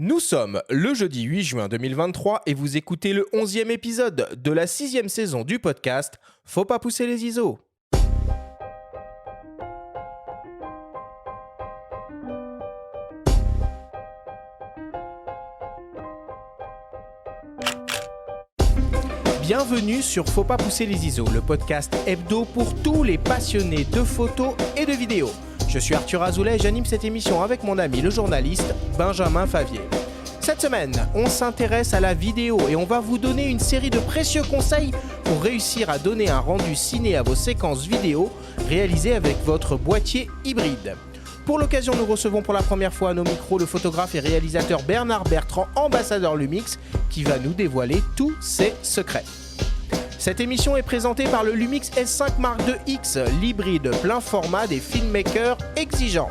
Nous sommes le jeudi 8 juin 2023 et vous écoutez le 11e épisode de la 6e saison du podcast Faut pas pousser les ISO. Bienvenue sur Faut pas pousser les ISO, le podcast hebdo pour tous les passionnés de photos et de vidéos. Je suis Arthur Azoulay et j'anime cette émission avec mon ami le journaliste Benjamin Favier. Cette semaine, on s'intéresse à la vidéo et on va vous donner une série de précieux conseils pour réussir à donner un rendu ciné à vos séquences vidéo réalisées avec votre boîtier hybride. Pour l'occasion, nous recevons pour la première fois à nos micros le photographe et réalisateur Bernard Bertrand, ambassadeur Lumix, qui va nous dévoiler tous ses secrets. Cette émission est présentée par le Lumix S5 Mark II X, l'hybride plein format des filmmakers exigeants.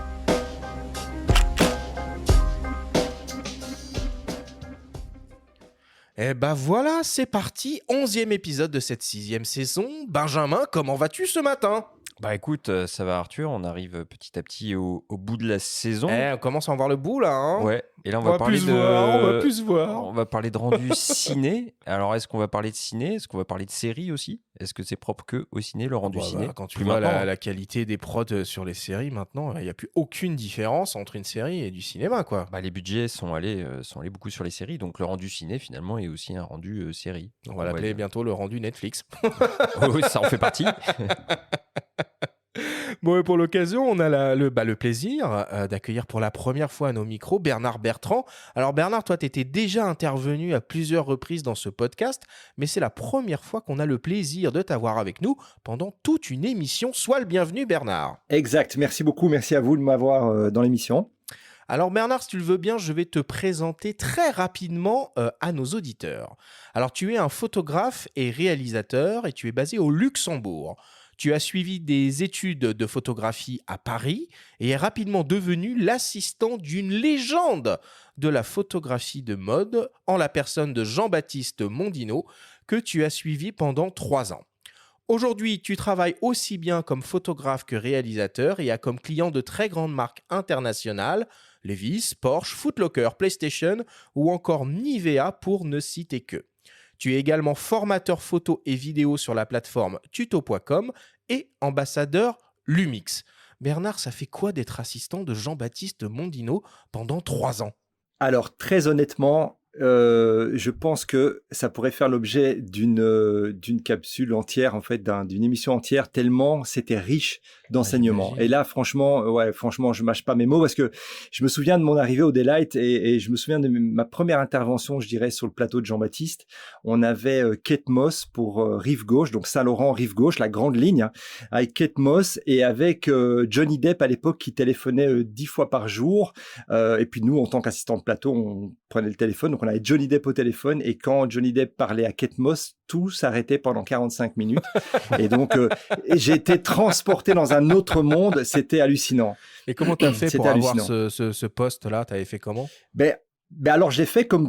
Et ben voilà, c'est parti, 11e épisode de cette 6e saison. Benjamin, comment vas-tu ce matin ? Bah écoute, ça va Arthur, on arrive petit à petit au bout de la saison. On commence à en voir le bout là, hein ? Ouais, et là on va parler plus de... voir, on va plus voir. On va parler de rendu ciné. Alors est-ce qu'on va parler de ciné ? Est-ce qu'on va parler de série aussi ? Est-ce que c'est propre que au ciné, le rendu ciné ? Quand tu Plus vois maintenant, la qualité des prods sur les séries maintenant, il n'y a plus aucune différence entre une série et du cinéma, quoi. les budgets sont allés beaucoup sur les séries, donc le rendu ciné finalement est aussi un rendu série. On va l'appeler bientôt le rendu Netflix. Oui, ça en fait partie. Bon, et pour l'occasion, on a le plaisir d'accueillir pour la première fois à nos micros Bernard Bertrand. Alors Bernard, toi, tu étais déjà intervenu à plusieurs reprises dans ce podcast, mais c'est la première fois qu'on a le plaisir de t'avoir avec nous pendant toute une émission. Sois le bienvenu, Bernard. Exact, merci beaucoup, merci à vous de m'avoir dans l'émission. Alors Bernard, si tu le veux bien, je vais te présenter très rapidement à nos auditeurs. Alors tu es un photographe et réalisateur et tu es basé au Luxembourg. Tu as suivi des études de photographie à Paris et est rapidement devenu l'assistant d'une légende de la photographie de mode en la personne de Jean-Baptiste Mondino que tu as suivi pendant 3 ans. Aujourd'hui, tu travailles aussi bien comme photographe que réalisateur et as comme client de très grandes marques internationales, Levi's, Porsche, Foot Locker, PlayStation ou encore Nivea pour ne citer que. Tu es également formateur photo et vidéo sur la plateforme tuto.com et ambassadeur Lumix. Bernard, ça fait quoi d'être assistant de Jean-Baptiste Mondino pendant 3 ans ? Alors, très honnêtement, je pense que ça pourrait faire l'objet d'une capsule entière, en fait, d'une émission entière, tellement c'était riche d'enseignements. Et là, franchement, je mâche pas mes mots parce que je me souviens de mon arrivée au Daylight et je me souviens de ma première intervention, je dirais, sur le plateau de Jean-Baptiste. On avait Kate Moss pour Rive Gauche, donc Saint-Laurent, Rive Gauche, la grande ligne, avec Kate Moss et avec Johnny Depp à l'époque qui téléphonait 10 fois par jour. Et puis nous, en tant qu'assistant de plateau, on prenait le téléphone. Donc on avait Johnny Depp au téléphone et quand Johnny Depp parlait à Kate Moss, tout s'arrêtait pendant 45 minutes. Et donc, j'ai été transporté dans un autre monde. C'était hallucinant. Et comment tu as fait pour avoir ce poste-là ? Tu avais fait comment ? Alors j'ai fait comme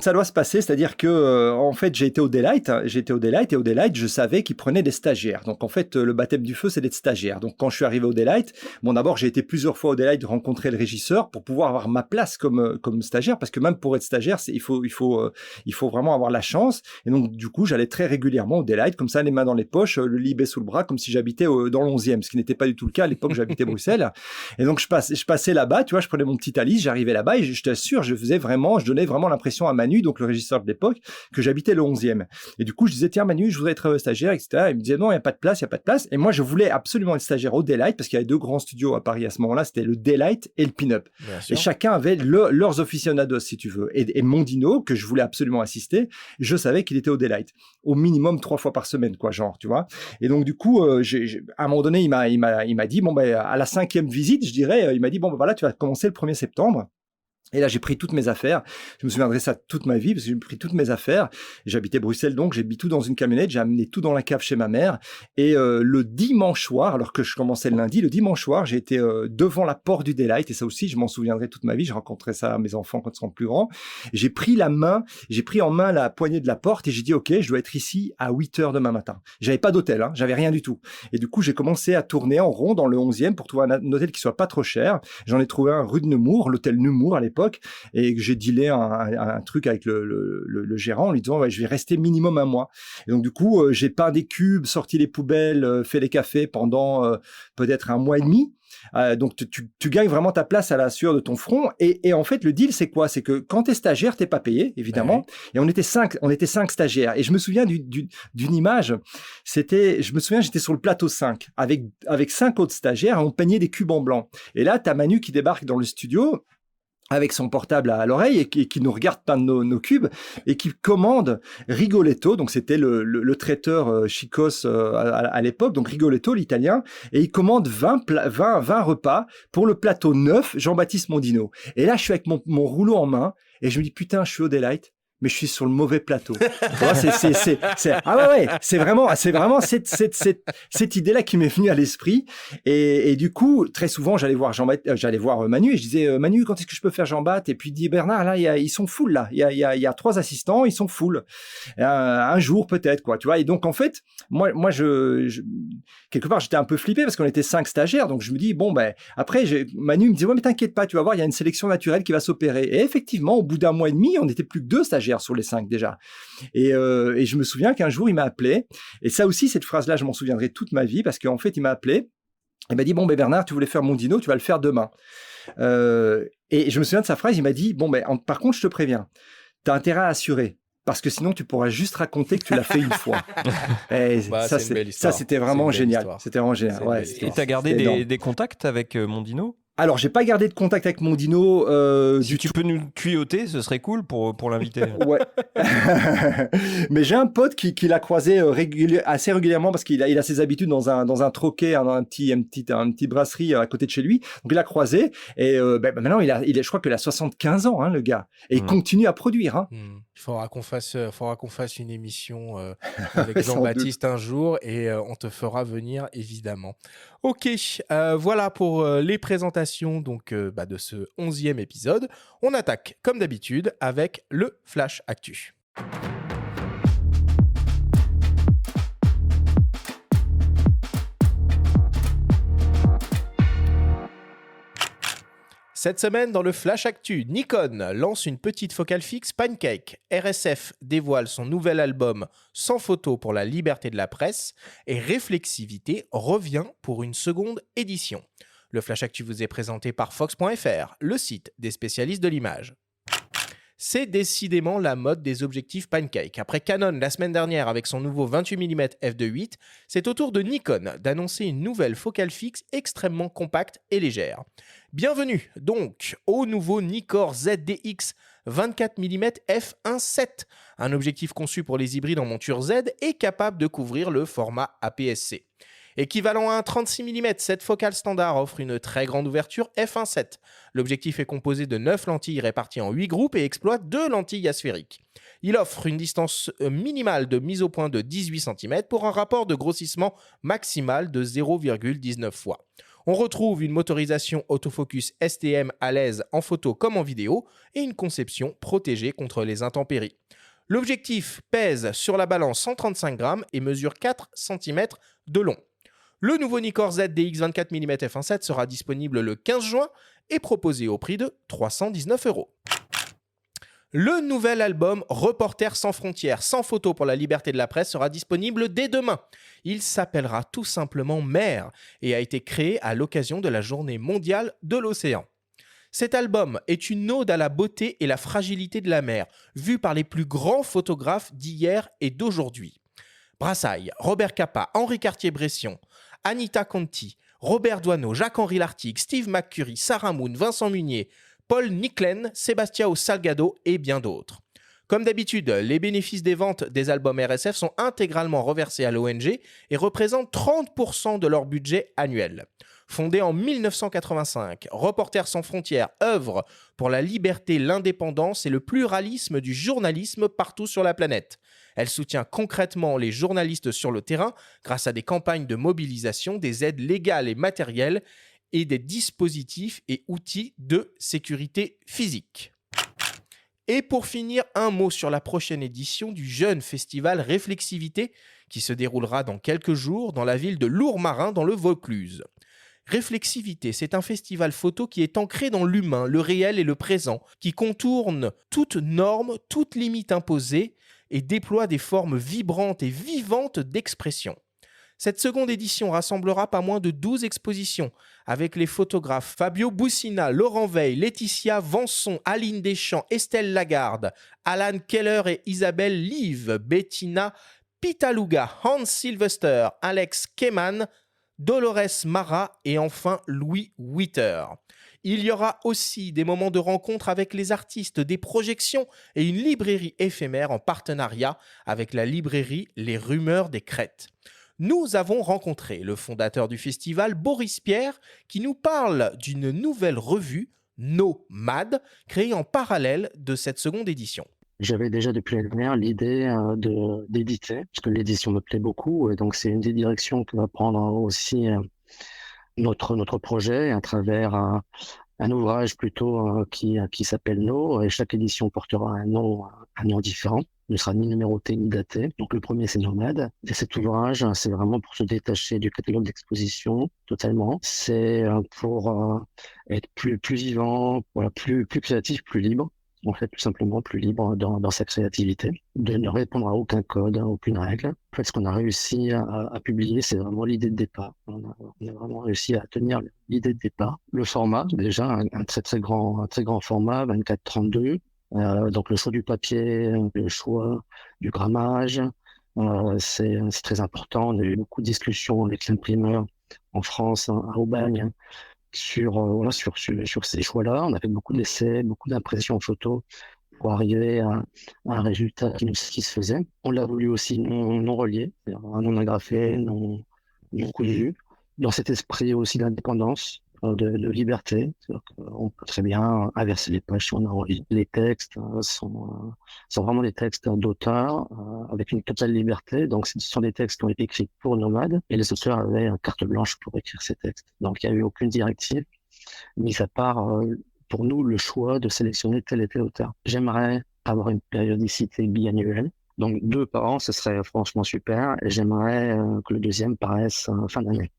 ça doit se passer, c'est-à-dire que en fait j'ai été au Daylight et au Daylight je savais qu'ils prenaient des stagiaires. Donc en fait le baptême du feu c'est d'être stagiaire. Donc quand je suis arrivé au Daylight, d'abord j'ai été plusieurs fois au Daylight rencontrer le régisseur pour pouvoir avoir ma place comme stagiaire parce que même pour être stagiaire il faut vraiment avoir la chance. Et donc du coup j'allais très régulièrement au Daylight comme ça les mains dans les poches, le libé sous le bras comme si j'habitais dans le 11e, ce qui n'était pas du tout le cas à l'époque. J'habitais Bruxelles et donc je passais là-bas, tu vois, je prenais mon petit Alice, j'arrivais là-bas et je t'assure je donnais vraiment l'impression à Manu, donc le régisseur de l'époque, que j'habitais le 11e. Et du coup, je disais, tiens Manu, je voudrais être stagiaire, etc. Il me disait, non, il n'y a pas de place. Et moi, je voulais absolument être stagiaire au Daylight, parce qu'il y avait 2 grands studios à Paris à ce moment-là, c'était le Daylight et le Pin-Up. Et chacun avait leurs aficionados, si tu veux. Et Mondino, que je voulais absolument assister, je savais qu'il était au Daylight. Au minimum 3 fois par semaine, quoi, genre, tu vois. Et donc, du coup, à un moment donné, il m'a dit, à la 5e visite, je dirais, il m'a dit, voilà, tu vas commencer le 1er septembre. Et là, j'ai pris toutes mes affaires. Je me souviendrai ça toute ma vie parce que j'ai pris toutes mes affaires. J'habitais Bruxelles, donc j'ai mis tout dans une camionnette. J'ai amené tout dans la cave chez ma mère. Et le dimanche soir, alors que je commençais le lundi, le dimanche soir, j'ai été devant la porte du Daylight. Et ça aussi, je m'en souviendrai toute ma vie. Je rencontrerai ça à mes enfants quand ils seront plus grands. J'ai pris en main la poignée de la porte et j'ai dit, OK, je dois être ici à 8h demain matin. J'avais pas d'hôtel, hein, j'avais rien du tout. Et du coup, j'ai commencé à tourner en rond dans le 11e pour trouver un hôtel qui soit pas trop cher. J'en ai trouvé un rue de Nemours, l'hôtel Nemours à l'époque. l'époque, et que j'ai dealé un truc avec le gérant en lui disant, ouais, je vais rester minimum 1 mois. Et donc, du coup, j'ai peint des cubes, sorti les poubelles, fait les cafés pendant peut-être 1 mois et demi. Donc, tu gagnes vraiment ta place à la sueur de ton front. Et en fait, le deal, c'est quoi? C'est que quand tu es stagiaire, tu n'es pas payé, évidemment. Ouais. Et on était 5 stagiaires. Et je me souviens d'une image. Je me souviens, j'étais sur le plateau 5 avec 5 autres stagiaires et on peignait des cubes en blanc. Et là, tu as Manu qui débarque dans le studio avec son portable à l'oreille et qui nous regarde peindre nos cubes et qui commande Rigoletto, donc c'était le traiteur Chicos à l'époque, donc Rigoletto, l'italien, et il commande 20 repas pour le plateau 9, Jean-Baptiste Mondino. Et là, je suis avec mon rouleau en main et je me dis, putain, je suis au Daylight, mais je suis sur le mauvais plateau. C'est vraiment cette idée-là qui m'est venue à l'esprit. Et du coup, très souvent, j'allais voir Manu et je disais, Manu, quand est-ce que je peux faire Jean-Baptiste? Et puis il dit, Bernard, là, ils sont full, là. Il y a 3 assistants, ils sont full. Un jour, peut-être, quoi, tu vois. Et donc, en fait, moi, quelque part, j'étais un peu flippé parce qu'on était 5 stagiaires. Donc, je me dis, bon, ben, après, Manu me dit, ouais, mais t'inquiète pas, tu vas voir, il y a une sélection naturelle qui va s'opérer. Et effectivement, au bout d'1 mois et demi, on n'était plus que 2 stagiaires sur les 5 déjà. Et je me souviens qu'un jour, il m'a appelé. Et ça aussi, cette phrase-là, je m'en souviendrai toute ma vie parce qu'en fait, il m'a appelé. Il m'a dit, bon, ben Bernard, tu voulais faire Mondino, tu vas le faire demain. Et je me souviens de sa phrase, il m'a dit, bon, ben par contre, je te préviens, tu as intérêt à assurer. Parce que sinon, tu pourras juste raconter que tu l'as fait une fois. Et ça, c'était vraiment génial. C'était vraiment génial. Ouais, et tu as gardé des contacts avec Mondino? Alors, j'ai pas gardé de contact avec Mondino. Si tu peux nous tuyauter, ce serait cool pour l'inviter. Ouais. Mais j'ai un pote qui l'a croisé assez régulièrement parce qu'il a ses habitudes dans un troquet, un petit brasserie à côté de chez lui. Donc, il l'a croisé. Et maintenant, je crois qu'il a 75 ans, hein, le gars. Et il continue à produire. Hein. Il faudra qu'on fasse une émission avec Jean-Baptiste un jour et on te fera venir, évidemment. Ok, voilà pour les présentations donc, de ce 11e épisode. On attaque, comme d'habitude, avec le Flash Actu. Cette semaine, dans le Flash Actu, Nikon lance une petite focale fixe Pancake. RSF dévoile son nouvel album Sans photo pour la liberté de la presse. Et Réflexivité revient pour une seconde édition. Le Flash Actu vous est présenté par Fox.fr, le site des spécialistes de l'image. C'est décidément la mode des objectifs Pancake. Après Canon la semaine dernière avec son nouveau 28 mm f2.8, c'est au tour de Nikon d'annoncer une nouvelle focale fixe extrêmement compacte et légère. Bienvenue donc au nouveau Nikkor ZDX 24 mm f1.7, un objectif conçu pour les hybrides en monture Z et capable de couvrir le format APS-C. Équivalent à un 36 mm, cette focale standard offre une très grande ouverture f1.7. L'objectif est composé de 9 lentilles réparties en 8 groupes et exploite 2 lentilles asphériques. Il offre une distance minimale de mise au point de 18 cm pour un rapport de grossissement maximal de 0,19 fois. On retrouve une motorisation autofocus STM à l'aise en photo comme en vidéo et une conception protégée contre les intempéries. L'objectif pèse sur la balance 135 grammes et mesure 4 cm de long. Le nouveau Nikkor ZDX 24 mm f1.7 sera disponible le 15 juin et proposé au prix de 319 €. Le nouvel album Reporters sans frontières, sans photo pour la liberté de la presse sera disponible dès demain. Il s'appellera tout simplement Mer et a été créé à l'occasion de la Journée mondiale de l'océan. Cet album est une ode à la beauté et la fragilité de la mer, vue par les plus grands photographes d'hier et d'aujourd'hui. Brassailles, Robert Capa, Henri Cartier-Bresson, Anita Conti, Robert Doisneau, Jacques-Henri Lartigue, Steve McCurry, Sarah Moon, Vincent Munier, Paul Niclen, Sébastien Salgado et bien d'autres. Comme d'habitude, les bénéfices des ventes des albums RSF sont intégralement reversés à l'ONG et représentent 30% de leur budget annuel. Fondée en 1985, Reporters sans frontières œuvre pour la liberté, l'indépendance et le pluralisme du journalisme partout sur la planète. Elle soutient concrètement les journalistes sur le terrain grâce à des campagnes de mobilisation, des aides légales et matérielles et des dispositifs et outils de sécurité physique. Et pour finir, un mot sur la prochaine édition du jeune festival Réflexivité qui se déroulera dans quelques jours dans la ville de Lourmarin dans le Vaucluse. Réflexivité, c'est un festival photo qui est ancré dans l'humain, le réel et le présent, qui contourne toute norme, toute limite imposée et déploie des formes vibrantes et vivantes d'expression. Cette seconde édition rassemblera pas moins de 12 expositions avec les photographes Fabio Boussina, Laurent Veil, Laetitia Vanson, Aline Deschamps, Estelle Lagarde, Alan Keller et Isabelle Live, Bettina Pitaluga, Hans Sylvester, Alex Keman, Dolores Mara et enfin Louis Witter. Il y aura aussi des moments de rencontre avec les artistes, des projections et une librairie éphémère en partenariat avec la librairie Les Rumeurs des Crêtes. Nous avons rencontré le fondateur du festival, Boris Pierre, qui nous parle d'une nouvelle revue, Nomade, créée en parallèle de cette seconde édition. J'avais déjà depuis l'année dernière l'idée d'éditer, parce que l'édition me plaît beaucoup, et donc c'est une des directions que va prendre aussi notre projet à travers un ouvrage plutôt qui s'appelle No, et chaque édition portera un nom différent. Il ne sera ni numéroté ni daté. Donc le premier, c'est Nomade. Et cet ouvrage, c'est vraiment pour se détacher du catalogue d'exposition totalement. C'est pour être plus vivant, voilà, plus créatif, plus libre. En fait, tout simplement plus libre dans sa créativité, de ne répondre à aucun code, à aucune règle. En fait, ce qu'on a réussi à publier, c'est vraiment l'idée de départ. On a vraiment réussi à tenir l'idée de départ. Le format, déjà, un très grand format, 24-32. Donc le choix du papier, le choix du grammage, c'est très important. On a eu beaucoup de discussions avec l'imprimeur en France, à Aubagne, sur ces choix-là. On a fait beaucoup d'essais, beaucoup d'impressions photos pour arriver à un résultat qui nous satisfaisait. On l'a voulu aussi non relié, non agrafé, non cousu, dans cet esprit aussi d'indépendance, de liberté. On peut très bien inverser les pages si on a envie. Les textes sont vraiment des textes d'auteur avec une totale liberté. Donc, ce sont des textes qui ont été écrits pour Nomade et les auteurs avaient une carte blanche pour écrire ces textes. Donc, il n'y a eu aucune directive, mis à part pour nous le choix de sélectionner tel et tel auteur. J'aimerais avoir une périodicité biannuelle. Donc 2 par an, ce serait franchement super. Et j'aimerais que le deuxième paraisse fin d'année.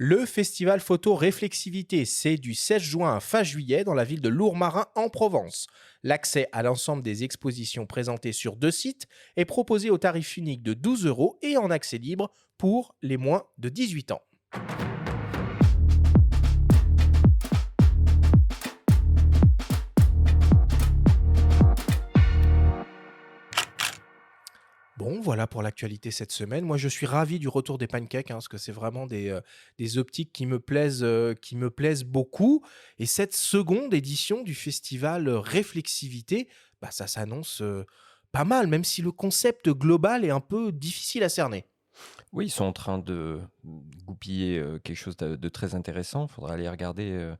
Le festival photo Réflexivité, c'est du 16 juin à fin juillet dans la ville de Lourmarin en Provence. L'accès à l'ensemble des expositions présentées sur 2 sites est proposé au tarif unique de 12 € et en accès libre pour les moins de 18 ans. Bon, voilà pour l'actualité cette semaine. Moi, je suis ravi du retour des pancakes, parce que c'est vraiment des optiques qui me plaisent beaucoup. Et cette seconde édition du festival Réflexivité, ça s'annonce pas mal, même si le concept global est un peu difficile à cerner. Oui, ils sont en train de goupiller quelque chose de très intéressant. Il faudra aller regarder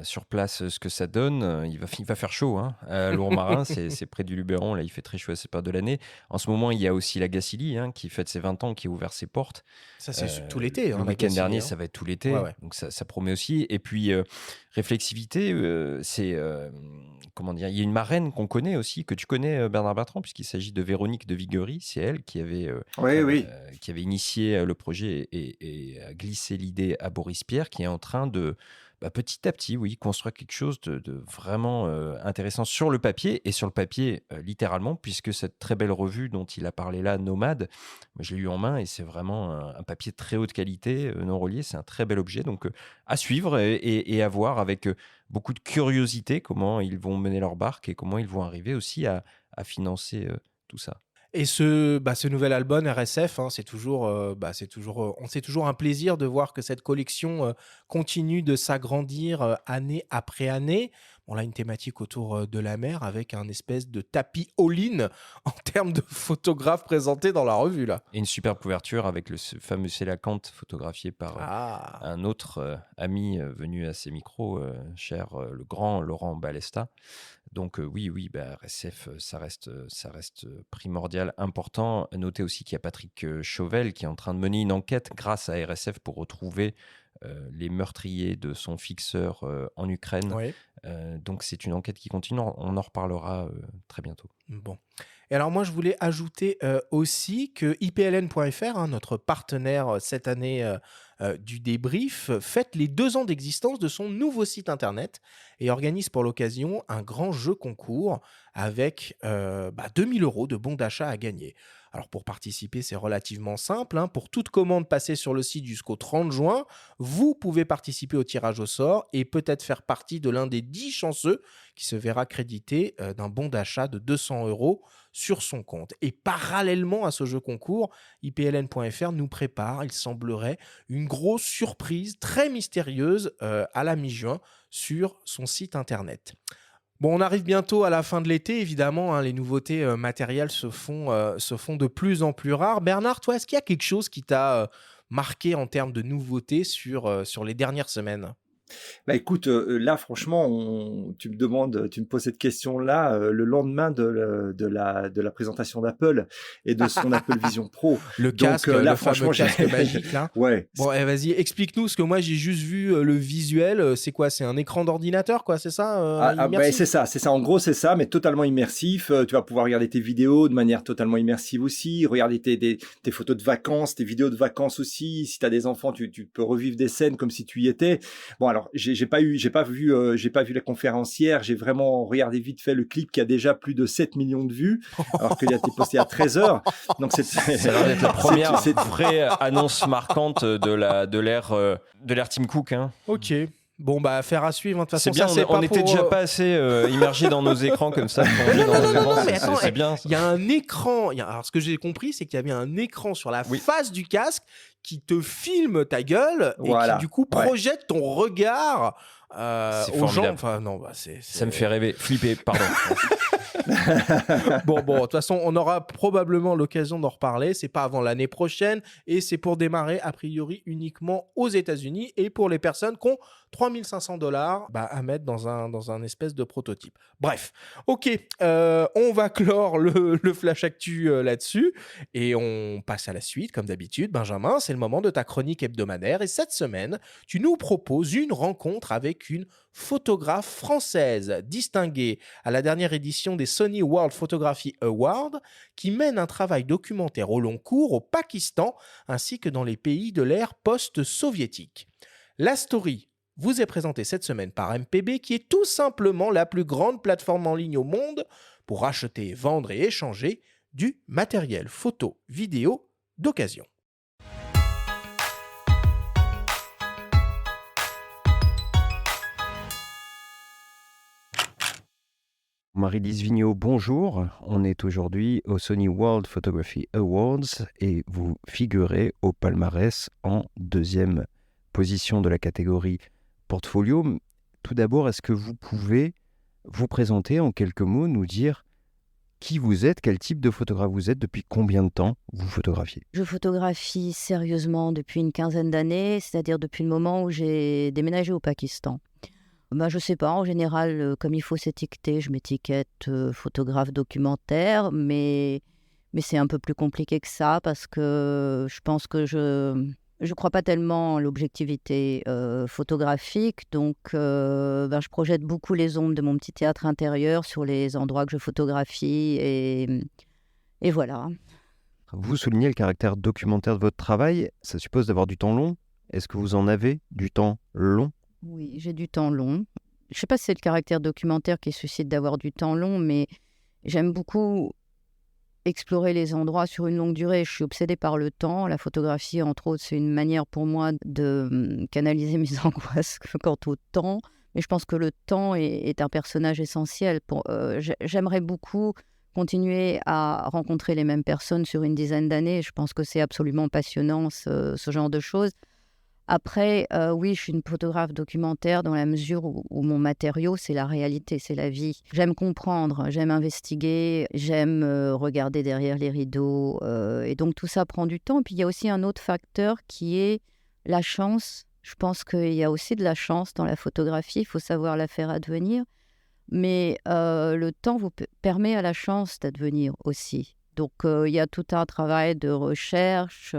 sur place ce que ça donne. Il va faire chaud, hein. Lourmarin, c'est près du Luberon. Là, il fait très chaud à cette période de l'année. En ce moment, il y a aussi la Gacilly, qui fête ses 20 ans, qui a ouvert ses portes. Ça, c'est tout l'été. Le la week-end Gacilly, dernier, hein. ça va être tout l'été. Ouais. Donc ça promet aussi. Et puis, Réflexivité, c'est... comment dire, il y a une marraine qu'on connaît aussi, que tu connais, Bernard Bertrand, puisqu'il s'agit de Véronique de Viguerie. C'est elle qui avait, qui avait initié le projet et a glissé l'idée à Boris Pierre, qui est en train de... petit à petit, oui, construire quelque chose de vraiment intéressant sur le papier, et sur le papier littéralement, puisque cette très belle revue dont il a parlé là, Nomade, moi, je l'ai eu en main et c'est vraiment un papier de très haute qualité, non relié, c'est un très bel objet, donc à suivre et à voir avec beaucoup de curiosité comment ils vont mener leur barque et comment ils vont arriver aussi à financer tout ça. Et ce nouvel album RSF, c'est toujours un plaisir de voir que cette collection continue de s'agrandir année après année. On a une thématique autour de la mer avec un espèce de tapis all-in en termes de photographes présentés dans la revue là. Et une superbe couverture avec ce fameux Sélacanthe photographié par un autre ami venu à ses micros, cher le grand Laurent Balesta. Donc oui, RSF, ça reste primordial, important. Notez aussi qu'il y a Patrick Chauvel qui est en train de mener une enquête grâce à RSF pour retrouver les meurtriers de son fixeur en Ukraine. Oui. Donc c'est une enquête qui continue, on en reparlera très bientôt. Bon. Et alors moi, je voulais ajouter aussi que ipln.fr, notre partenaire cette année du débrief, fête les 2 ans d'existence de son nouveau site internet et organise pour l'occasion un grand jeu concours avec 2000 € de bons d'achat à gagner. Alors pour participer, c'est relativement simple. Pour toute commande passée sur le site jusqu'au 30 juin, vous pouvez participer au tirage au sort et peut-être faire partie de l'un des 10 chanceux qui se verra crédité d'un bon d'achat de 200 € sur son compte. Et parallèlement à ce jeu concours, ipln.fr nous prépare, il semblerait, une grosse surprise très mystérieuse à la mi-juin sur son site internet. Bon, on arrive bientôt à la fin de l'été, évidemment, les nouveautés matérielles se font de plus en plus rares. Bernard, toi, est-ce qu'il y a quelque chose qui t'a marqué en termes de nouveautés sur les dernières semaines ? Bah écoute, là franchement, tu me poses cette question-là le lendemain de la présentation d'Apple et de son Apple Vision Pro. Le casque, Donc, là, le fameux franchement, casque magique là. Ouais. Bon, vas-y, explique-nous, parce que moi j'ai juste vu le visuel. C'est quoi? C'est un écran d'ordinateur, quoi, c'est ça C'est ça. En gros, c'est ça, mais totalement immersif. Tu vas pouvoir regarder tes vidéos de manière totalement immersive aussi, regarder tes photos de vacances, tes vidéos de vacances aussi. Si tu as des enfants, tu peux revivre des scènes comme si tu y étais. Bon, alors, j'ai pas vu la conférencière, j'ai vraiment regardé vite fait le clip qui a déjà plus de 7 millions de vues, alors qu'il a été posté à 13h. Donc ça a l'air d'être la première vraie annonce marquante de l'ère Tim Cook. Ok. Bon, affaire à suivre. De toute façon, c'est bien, on n'était déjà pas assez immergés dans nos écrans comme ça. C'est bien. Il y a un écran. Alors, ce que j'ai compris, c'est qu'il y avait un écran sur la face du casque qui te filme ta gueule et qui, du coup, projette ton regard aux gens. Enfin, non, ça me fait rêver. Flipper, pardon. Bon, de toute façon, on aura probablement l'occasion d'en reparler. C'est pas avant l'année prochaine et c'est pour démarrer, a priori, uniquement aux États-Unis et pour les personnes qui ont $3 500 à mettre dans un espèce de prototype. Bref, ok, on va clore le Flash Actu là-dessus et on passe à la suite, comme d'habitude. Benjamin, c'est le moment de ta chronique hebdomadaire et cette semaine, tu nous proposes une rencontre avec une photographe française distinguée à la dernière édition des Sony World Photography Awards qui mène un travail documentaire au long cours au Pakistan ainsi que dans les pays de l'ère post-soviétique. La story vous est présentée cette semaine par MPB qui est tout simplement la plus grande plateforme en ligne au monde pour acheter, vendre et échanger du matériel photo, vidéo d'occasion. Marie-Lise Vigneault, bonjour. On est aujourd'hui au Sony World Photography Awards et vous figurez au palmarès en 2e position de la catégorie portfolio. Tout d'abord, est-ce que vous pouvez vous présenter en quelques mots, nous dire qui vous êtes, quel type de photographe vous êtes, depuis combien de temps vous photographiez ? Je photographie sérieusement depuis une quinzaine d'années, c'est-à-dire depuis le moment où j'ai déménagé au Pakistan. Je sais pas, en général, comme il faut s'étiqueter, je m'étiquette photographe documentaire, mais c'est un peu plus compliqué que ça parce que je pense que je crois pas tellement en l'objectivité photographique, donc je projette beaucoup les ombres de mon petit théâtre intérieur sur les endroits que je photographie et voilà. Vous soulignez le caractère documentaire de votre travail, ça suppose d'avoir du temps long. Est-ce que vous en avez du temps long ? Oui, j'ai du temps long. Je ne sais pas si c'est le caractère documentaire qui suscite d'avoir du temps long, mais j'aime beaucoup explorer les endroits sur une longue durée. Je suis obsédée par le temps. La photographie, entre autres, c'est une manière pour moi de canaliser mes angoisses quant au temps. Mais je pense que le temps est un personnage essentiel. J'aimerais beaucoup continuer à rencontrer les mêmes personnes sur une dizaine d'années. Je pense que c'est absolument passionnant, ce genre de choses. Après, oui, je suis une photographe documentaire dans la mesure où mon matériau, c'est la réalité, c'est la vie. J'aime comprendre, j'aime investiguer, j'aime regarder derrière les rideaux. Et donc, tout ça prend du temps. Puis, il y a aussi un autre facteur qui est la chance. Je pense qu'il y a aussi de la chance dans la photographie. Il faut savoir la faire advenir. Mais le temps vous permet à la chance d'advenir aussi. Donc, il y a tout un travail de recherche.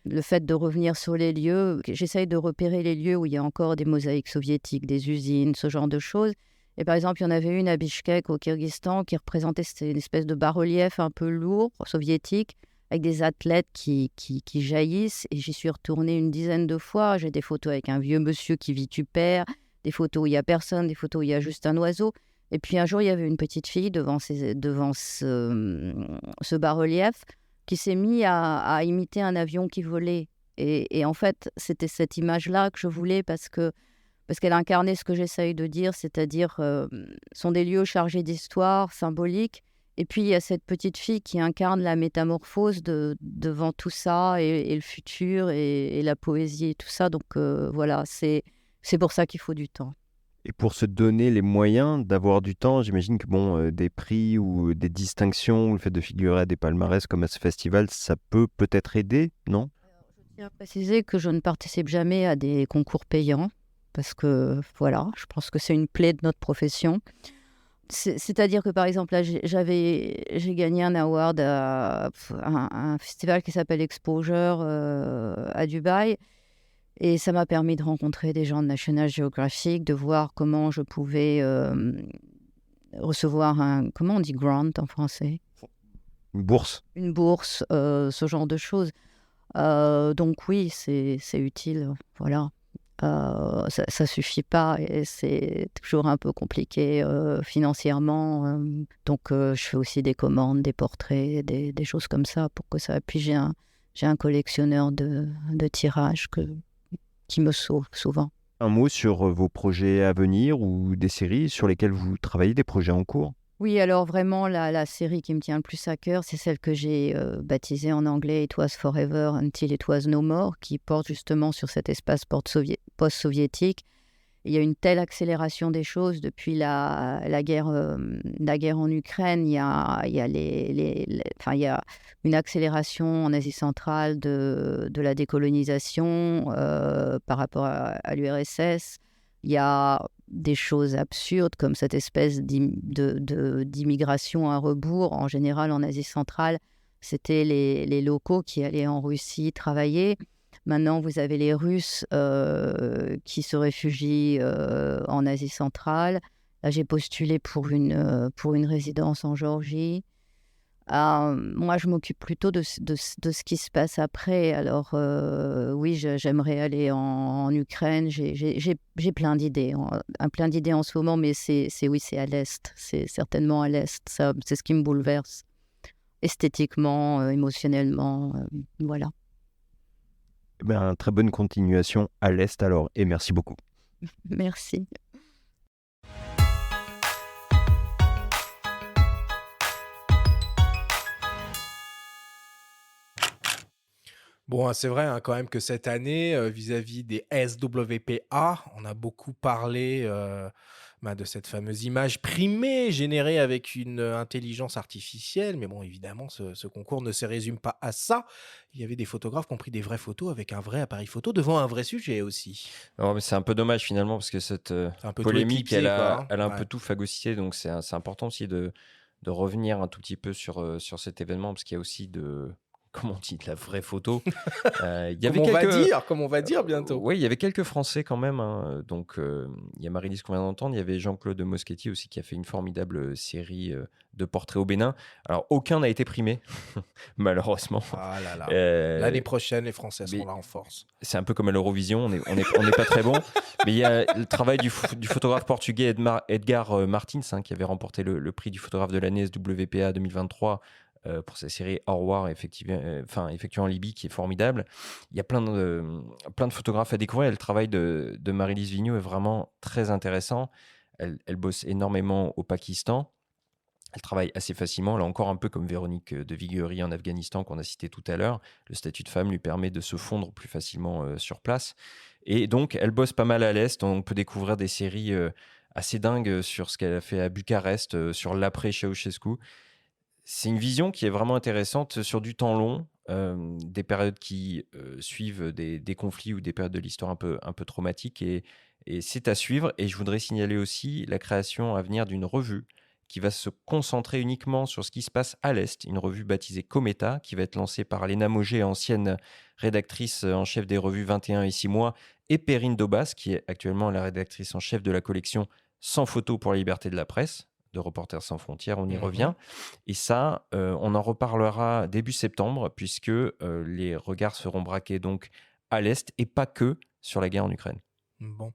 Le fait de revenir sur les lieux, j'essaye de repérer les lieux où il y a encore des mosaïques soviétiques, des usines, ce genre de choses. Et par exemple, il y en avait une à Bichkek, au Kyrgyzstan, qui représentait, c'était une espèce de bas-relief un peu lourd, soviétique, avec des athlètes qui jaillissent. Et j'y suis retournée une dizaine de fois. J'ai des photos avec un vieux monsieur qui vitupère, des photos où il n'y a personne, des photos où il y a juste un oiseau. Et puis un jour, il y avait une petite fille devant ce bas-relief qui s'est mis à imiter un avion qui volait. Et en fait, c'était cette image-là que je voulais parce qu'elle incarnait ce que j'essaye de dire, c'est-à-dire sont des lieux chargés d'histoire, symboliques. Et puis, il y a cette petite fille qui incarne la métamorphose devant tout ça, et le futur, et la poésie, et tout ça. Donc, voilà, c'est pour ça qu'il faut du temps. Et pour se donner les moyens d'avoir du temps, j'imagine que des prix ou des distinctions, ou le fait de figurer à des palmarès comme à ce festival, ça peut peut-être aider, non? Je tiens à préciser que je ne participe jamais à des concours payants, parce que, voilà, je pense que c'est une plaie de notre profession. C'est-à-dire que, par exemple, là, j'ai gagné un award à un festival qui s'appelle Exposure à Dubaï. Et ça m'a permis de rencontrer des gens de National Geographic, de voir comment je pouvais recevoir comment on dit grant en français? Une bourse. Une bourse, ce genre de choses. Donc oui, c'est utile, voilà. Ça suffit pas, et c'est toujours un peu compliqué financièrement. Donc je fais aussi des commandes, des portraits, des choses comme ça pour que ça. Puis j'ai un collectionneur de tirages qui me sauve souvent. Un mot sur vos projets à venir ou des séries sur lesquelles vous travaillez, des projets en cours? Oui, alors vraiment, la série qui me tient le plus à cœur, c'est celle que j'ai baptisée en anglais It Was Forever Until It Was No More, qui porte justement sur cet espace post-soviétique. Il y a une telle accélération des choses depuis la guerre en Ukraine. Il y a il y a une accélération en Asie centrale de la décolonisation par rapport à l'URSS. Il y a des choses absurdes comme cette espèce d'immigration à rebours. En général, en Asie centrale, c'était les locaux qui allaient en Russie travailler. Maintenant, vous avez les Russes qui se réfugient en Asie centrale. Là, j'ai postulé pour une résidence en Géorgie. Moi, je m'occupe plutôt de ce qui se passe après. Alors, oui, j'aimerais aller en Ukraine. J'ai plein d'idées, plein d'idées en ce moment, mais c'est à l'Est. C'est certainement à l'Est. C'est ce qui me bouleverse, esthétiquement, émotionnellement. Voilà. Très bonne continuation à l'Est alors, et merci beaucoup. Merci. Bon, c'est vrai quand même que cette année, vis-à-vis des SWPA, on a beaucoup parlé de cette fameuse image primée générée avec une intelligence artificielle. Mais bon, évidemment, ce concours ne se résume pas à ça. Il y avait des photographes qui ont pris des vraies photos avec un vrai appareil photo devant un vrai sujet aussi. Non, mais c'est un peu dommage finalement parce que cette polémique, elle a un peu tout phagocyté. Donc c'est important aussi de revenir un tout petit peu sur cet événement parce qu'il y a aussi comment on dit, de la vraie photo. Comme on va dire bientôt. Oui, il y avait quelques Français quand même. Donc, il y a Marie-Lise qu'on vient d'entendre. Il y avait Jean-Claude Moschetti aussi qui a fait une formidable série de portraits au Bénin. Alors, aucun n'a été primé, malheureusement. Ah là là. L'année prochaine, les Français seront là en force. C'est un peu comme à l'Eurovision. On n'est pas très bon. Mais il y a le travail du photographe portugais Edgar Martins qui avait remporté le prix du photographe de l'année SWPA 2023. Pour sa série Au revoir, effectuée en Libye, qui est formidable. Il y a plein de photographes à découvrir. Et le travail de Marie-Lise Vigneault est vraiment très intéressant. Elle bosse énormément au Pakistan. Elle travaille assez facilement. Là encore, un peu comme Véronique de Viguerie en Afghanistan qu'on a cité tout à l'heure. Le statut de femme lui permet de se fondre plus facilement sur place. Et donc, elle bosse pas mal à l'Est. On peut découvrir des séries assez dingues sur ce qu'elle a fait à Bucarest, sur l'après Ceausescu. C'est une vision qui est vraiment intéressante sur du temps long, des périodes qui suivent des conflits ou des périodes de l'histoire un peu traumatiques. Et c'est à suivre. Et je voudrais signaler aussi la création à venir d'une revue qui va se concentrer uniquement sur ce qui se passe à l'Est. Une revue baptisée Cometa, qui va être lancée par Léna Mauger, ancienne rédactrice en chef des revues 21 et 6 mois, et Perrine Daubas, qui est actuellement la rédactrice en chef de la collection sans photo pour la liberté de la presse, de Reporters sans frontières, on y Mhm. revient. Et ça, on en reparlera début septembre, puisque les regards seront braqués donc à l'Est et pas que sur la guerre en Ukraine. Bon.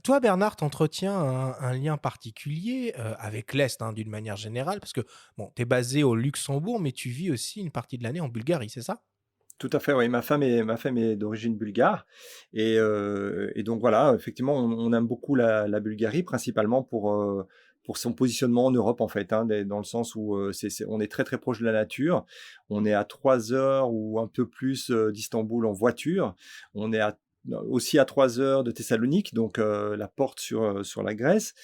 Toi, Bernard, t'entretiens un lien particulier avec l'Est, hein, d'une manière générale, parce que bon, tu es basé au Luxembourg, mais tu vis aussi une partie de l'année en Bulgarie, c'est ça? Tout à fait, oui. Ma femme est d'origine bulgare et donc voilà, effectivement, on aime beaucoup la Bulgarie, principalement pour son positionnement en Europe, en fait, hein, dans le sens où on est très très proche de la nature. On est à 3 heures ou un peu plus d'Istanbul en voiture. On est aussi à 3 heures de Thessalonique, donc la porte sur la Grèce.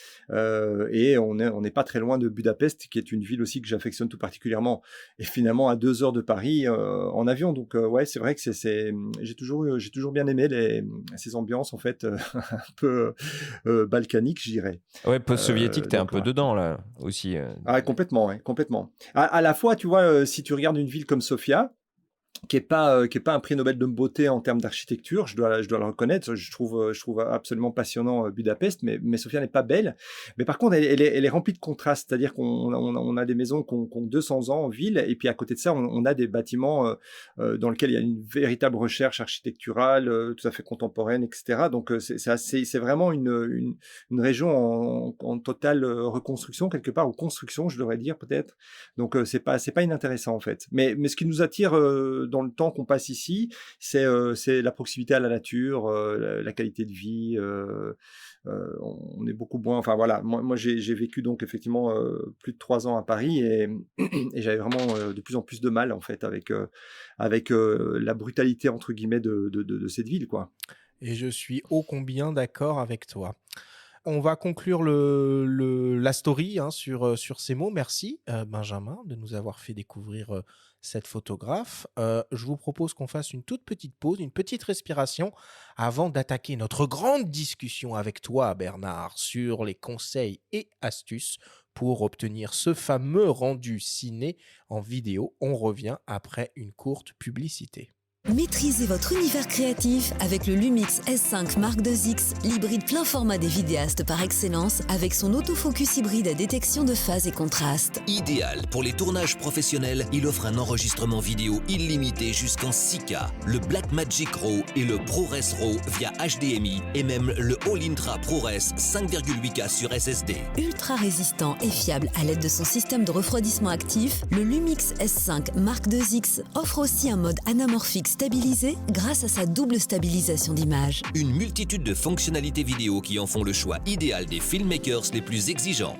Et on n'est pas très loin de Budapest, qui est une ville aussi que j'affectionne tout particulièrement, et finalement à 2 heures de Paris en avion. Donc ouais, c'est vrai que j'ai toujours bien aimé ces ambiances en fait un peu balkaniques, je dirais. Ouais, post-soviétique, t'es un Donc peu voilà. dedans là aussi. Ah, ouais, complètement, ouais, complètement. À la fois, tu vois, si tu regardes une ville comme Sofia, qui est pas un prix Nobel de beauté en termes d'architecture, je dois le reconnaître. Je trouve absolument passionnant Budapest, mais Sofia n'est pas belle. Mais par contre, elle est remplie de contrastes, c'est-à-dire qu'on a des maisons qui ont 200 ans en ville, et puis à côté de ça, on a des bâtiments dans lesquels il y a une véritable recherche architecturale, tout à fait contemporaine, etc. Donc c'est vraiment une région en totale reconstruction quelque part, ou construction, je devrais dire peut-être. Donc c'est pas inintéressant en fait. Mais ce qui nous attire dans le temps qu'on passe ici, c'est la proximité à la nature, la qualité de vie. On est beaucoup moins. Enfin voilà, moi j'ai vécu donc effectivement plus de 3 ans à Paris, et j'avais vraiment de plus en plus de mal en fait avec la brutalité entre guillemets de cette ville, quoi. Et je suis ô combien d'accord avec toi. On va conclure la story, hein, sur ces mots. Merci, Benjamin, de nous avoir fait découvrir cette photographe. Je vous propose qu'on fasse une toute petite pause, une petite respiration, avant d'attaquer notre grande discussion avec toi, Bernard, sur les conseils et astuces pour obtenir ce fameux rendu ciné en vidéo. On revient après une courte publicité. Maîtrisez votre univers créatif avec le Lumix S5 Mark IIX, l'hybride plein format des vidéastes par excellence, avec son autofocus hybride à détection de phase et contraste. Idéal pour les tournages professionnels, il offre un enregistrement vidéo illimité jusqu'en 6K, le Blackmagic RAW et le ProRes RAW via HDMI, et même le All-Intra ProRes 5,8K sur SSD. Ultra résistant et fiable à l'aide de son système de refroidissement actif, le Lumix S5 Mark IIX offre aussi un mode anamorphique stabilisé grâce à sa double stabilisation d'image. Une multitude de fonctionnalités vidéo qui en font le choix idéal des filmmakers les plus exigeants.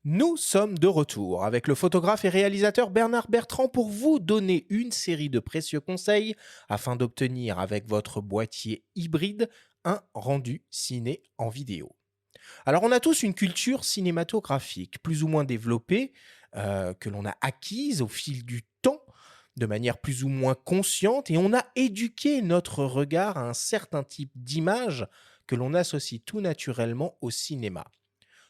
Nous sommes de retour avec le photographe et réalisateur Bernard Bertrand pour vous donner une série de précieux conseils afin d'obtenir avec votre boîtier hybride un rendu ciné en vidéo. Alors on a tous une culture cinématographique plus ou moins développée que l'on a acquise au fil du temps de manière plus ou moins consciente, et on a éduqué notre regard à un certain type d'image que l'on associe tout naturellement au cinéma.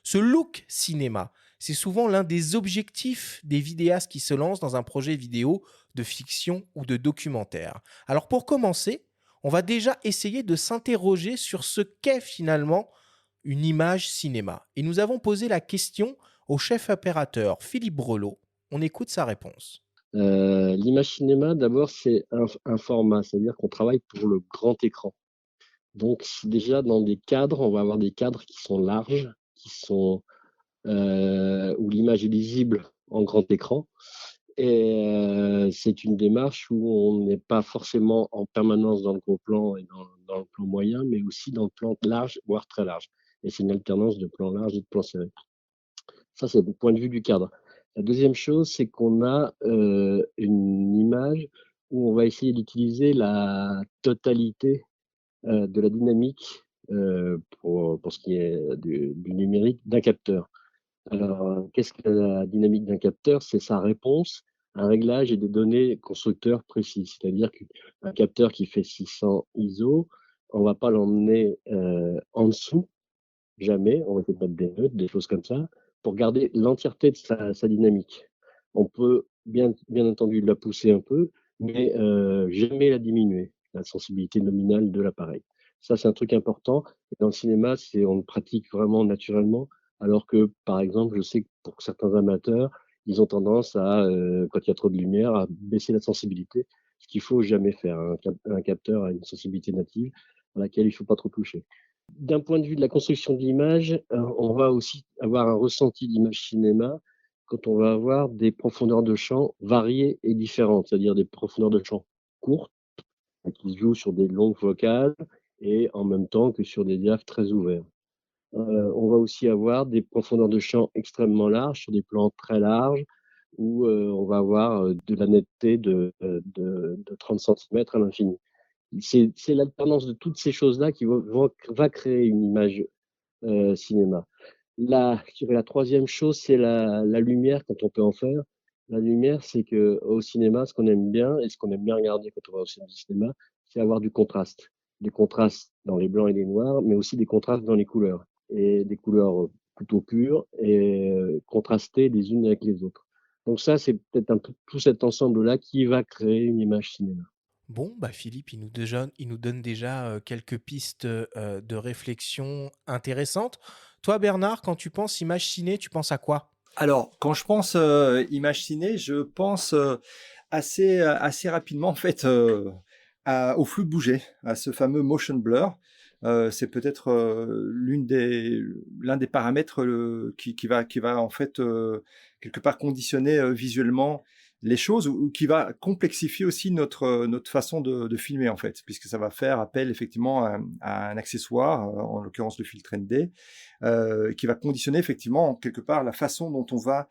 Ce look cinéma, c'est souvent l'un des objectifs des vidéastes qui se lancent dans un projet vidéo de fiction ou de documentaire. Alors pour commencer, on va déjà essayer de s'interroger sur ce qu'est finalement une image cinéma. Et nous avons posé la question au chef opérateur Philippe Brelot. On écoute sa réponse. L'image cinéma, d'abord, c'est un format, c'est-à-dire qu'on travaille pour le grand écran. Donc, déjà, dans des cadres, on va avoir des cadres qui sont larges, où l'image est lisible en grand écran. Et c'est une démarche où on n'est pas forcément en permanence dans le gros plan et dans le plan moyen, mais aussi dans le plan large, voire très large. Et c'est une alternance de plan large et de plan serré. Ça, c'est le point de vue du cadre. La deuxième chose, c'est qu'on a une image où on va essayer d'utiliser la totalité de la dynamique pour ce qui est du numérique d'un capteur. Alors, qu'est-ce que la dynamique d'un capteur? C'est sa réponse à un réglage et des données constructeurs précis. C'est-à-dire qu'un capteur qui fait 600 ISO, on ne va pas l'emmener en dessous, jamais. On va essayer de mettre des neutres, des choses comme ça, pour garder l'entièreté de sa dynamique. On peut bien entendu la pousser un peu, mais jamais la diminuer, la sensibilité nominale de l'appareil. Ça, c'est un truc important. Et dans le cinéma, on le pratique vraiment naturellement, alors que, par exemple, je sais que pour certains amateurs, ils ont tendance à, quand il y a trop de lumière, à baisser la sensibilité, ce qu'il faut jamais faire. Un capteur a une sensibilité native à laquelle il ne faut pas trop toucher. D'un point de vue de la construction de l'image, on va aussi avoir un ressenti d'image cinéma quand on va avoir des profondeurs de champ variées et différentes, c'est-à-dire des profondeurs de champ courtes, qui se jouent sur des longues focales et en même temps que sur des diaphes très ouverts. On va aussi avoir des profondeurs de champ extrêmement larges, sur des plans très larges, où on va avoir de la netteté de 30 centimètres à l'infini. C'est l'alternance de toutes ces choses-là qui va créer une image cinéma. Je dirais la troisième chose, c'est la lumière quand on peut en faire. La lumière, c'est qu'au cinéma, ce qu'on aime bien et ce qu'on aime bien regarder quand on va au cinéma, c'est avoir du contraste. Des contrastes dans les blancs et les noirs, mais aussi des contrastes dans les couleurs. Et des couleurs plutôt pures et contrastées les unes avec les autres. Donc ça, c'est peut-être un peu tout cet ensemble-là qui va créer une image cinéma. Bon, bah Philippe, il nous donne déjà quelques pistes de réflexion intéressantes. Toi, Bernard, quand tu penses image ciné, tu penses à quoi? Alors, quand je pense image ciné, je pense assez rapidement en fait au flou de bouger, à ce fameux motion blur. C'est peut-être l'un des paramètres qui va en fait quelque part conditionner visuellement les choses ou qui va complexifier aussi notre façon de filmer en fait, puisque ça va faire appel effectivement à un accessoire, en l'occurrence le filtre ND, qui va conditionner effectivement quelque part la façon dont on va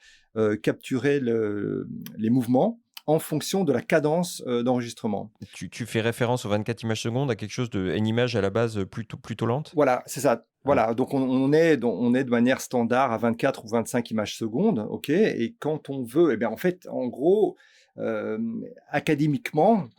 capturer les mouvements en fonction de la cadence d'enregistrement. Tu fais référence aux 24 images secondes à quelque chose une image à la base plutôt lente? Voilà, c'est ça. Voilà, donc on est de manière standard à 24 ou 25 images secondes, ok. Et quand on veut, eh bien en fait, en gros, académiquement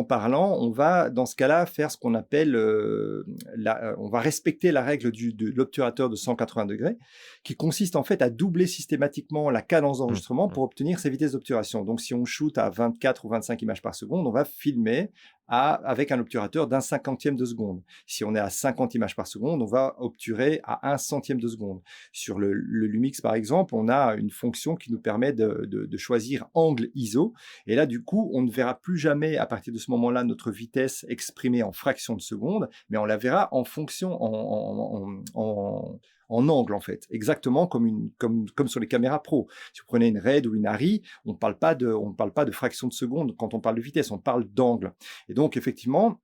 parlant, on va dans ce cas-là faire ce qu'on appelle, on va respecter la règle de l'obturateur de 180 degrés, qui consiste en fait à doubler systématiquement la cadence d'enregistrement pour obtenir ces vitesses d'obturation. Donc si on shoot à 24 ou 25 images par seconde, on va filmer avec un obturateur d'un 50e de seconde. Si on est à 50 images par seconde, on va obturer à 1 centième de seconde. Sur le Lumix, par exemple, on a une fonction qui nous permet de choisir angle ISO. Et là, du coup, on ne verra plus jamais, à partir de ce moment-là, notre vitesse exprimée en fractions de seconde, mais on la verra en fonction, en angle, en fait, exactement comme sur les caméras pro. Si vous prenez une RED ou une ARRI, on ne parle pas de fractions de seconde quand on parle de vitesse, on parle d'angle. Et donc, effectivement,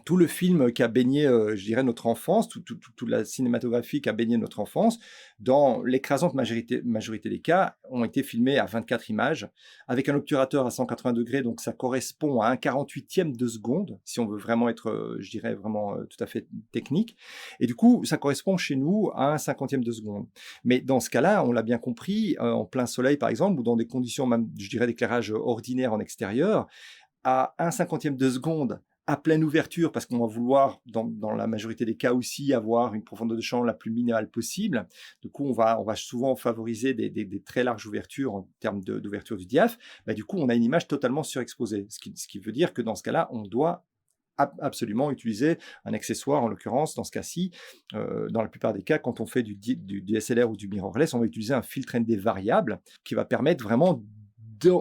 tout le film qui a baigné, je dirais, notre enfance, toute la cinématographie qui a baigné notre enfance, dans l'écrasante majorité des cas, ont été filmés à 24 images, avec un obturateur à 180 degrés, donc ça correspond à un 48e de seconde, si on veut vraiment être, je dirais, vraiment tout à fait technique. Et du coup, ça correspond chez nous à un 50e de seconde. Mais dans ce cas-là, on l'a bien compris, en plein soleil, par exemple, ou dans des conditions, même, je dirais, d'éclairage ordinaire en extérieur, à un 50e de seconde, à pleine ouverture, parce qu'on va vouloir, dans la majorité des cas aussi, avoir une profondeur de champ la plus minimale possible. Du coup, on va souvent favoriser des très larges ouvertures en termes d'ouverture du diaph. Bah, du coup, on a une image totalement surexposée. Ce qui veut dire que dans ce cas-là, on doit absolument utiliser un accessoire, en l'occurrence, dans ce cas-ci, dans la plupart des cas, quand on fait du DSLR ou du mirrorless, on va utiliser un filtre ND variable qui va permettre vraiment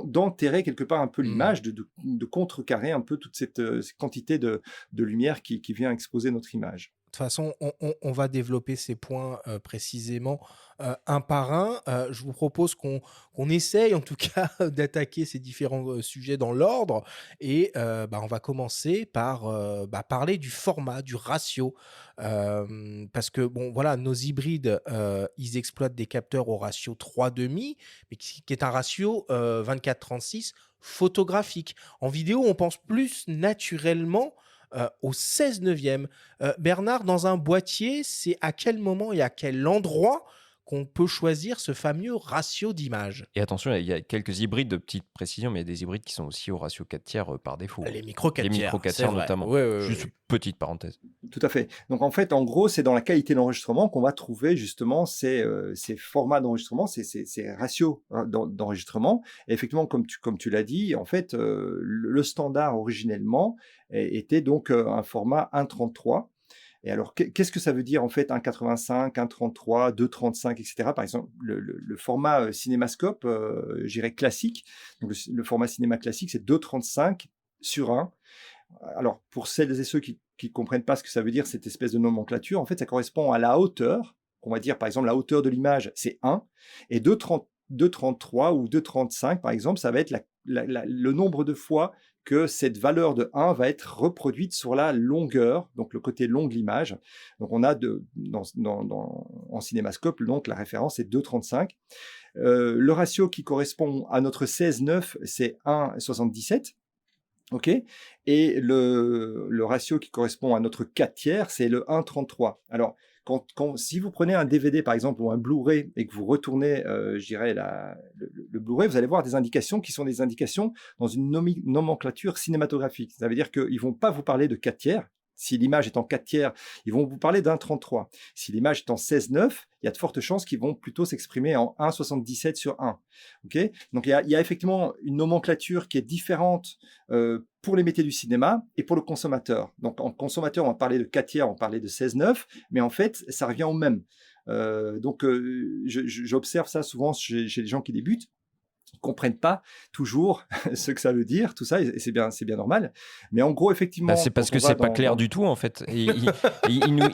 d'enterrer quelque part un peu l'image, de contrecarrer un peu toute cette quantité de lumière qui vient exposer notre image. De toute façon, on va développer ces points précisément un par un. Je vous propose qu'on essaye en tout cas d'attaquer ces différents sujets dans l'ordre. Et on va commencer par parler du format, du ratio. Parce que, bon, voilà, nos hybrides, ils exploitent des capteurs au ratio 3,5, mais qui est un ratio 24-36 photographique. En vidéo, on pense plus naturellement au 16 neuvième. Bernard, dans un boîtier, c'est à quel moment et à quel endroit qu'on peut choisir ce fameux ratio d'image. Et attention, il y a quelques hybrides, de petite précision, mais il y a des hybrides qui sont aussi au ratio 4 tiers par défaut. Les micro 4 tiers. Les micro 4 tiers notamment. Juste petite parenthèse. Tout à fait. Donc en fait, en gros, c'est dans la qualité d'enregistrement qu'on va trouver justement ces formats d'enregistrement, ces ratios d'enregistrement. Et effectivement, comme tu l'as dit, en fait, le standard originellement était donc un format 1.33. Et alors, qu'est-ce que ça veut dire en fait 1.85, 1.33, 2.35, etc. Par exemple, le format cinémascope, je dirais classique. Donc le format cinéma classique, c'est 2.35 sur 1. Alors, pour celles et ceux qui ne comprennent pas ce que ça veut dire, cette espèce de nomenclature, en fait, ça correspond à la hauteur. On va dire, par exemple, la hauteur de l'image, c'est 1. Et 2.33 ou 2.35, par exemple, ça va être le nombre de fois que cette valeur de 1 va être reproduite sur la longueur, donc le côté long de l'image. Donc, on a en cinémascope, donc la référence est 2.35. Le ratio qui correspond à notre 16:9, c'est 1,77. OK. Et le ratio qui correspond à notre 4 tiers, c'est le 1.33. Alors, si vous prenez un DVD, par exemple, ou un Blu-ray, et que vous retournez, je dirais, le Blu-ray, vous allez voir des indications qui sont des indications dans une nomenclature cinématographique. Ça veut dire qu'ils ne vont pas vous parler de 4 tiers. Si l'image est en 4 tiers, ils vont vous parler d'1.33. Si l'image est en 16:9, il y a de fortes chances qu'ils vont plutôt s'exprimer en 1,77 sur 1. Okay. Donc, il y a effectivement une nomenclature qui est différente pour les métiers du cinéma et pour le consommateur. Donc, en consommateur, on va parler de 4 tiers, on va parler de 16:9, mais en fait, ça revient au même. Donc, j'observe ça souvent chez les gens qui débutent. Ils comprennent pas toujours ce que ça veut dire, tout ça, et c'est bien normal. Mais en gros, effectivement, c'est parce que c'est pas clair du tout en fait. Il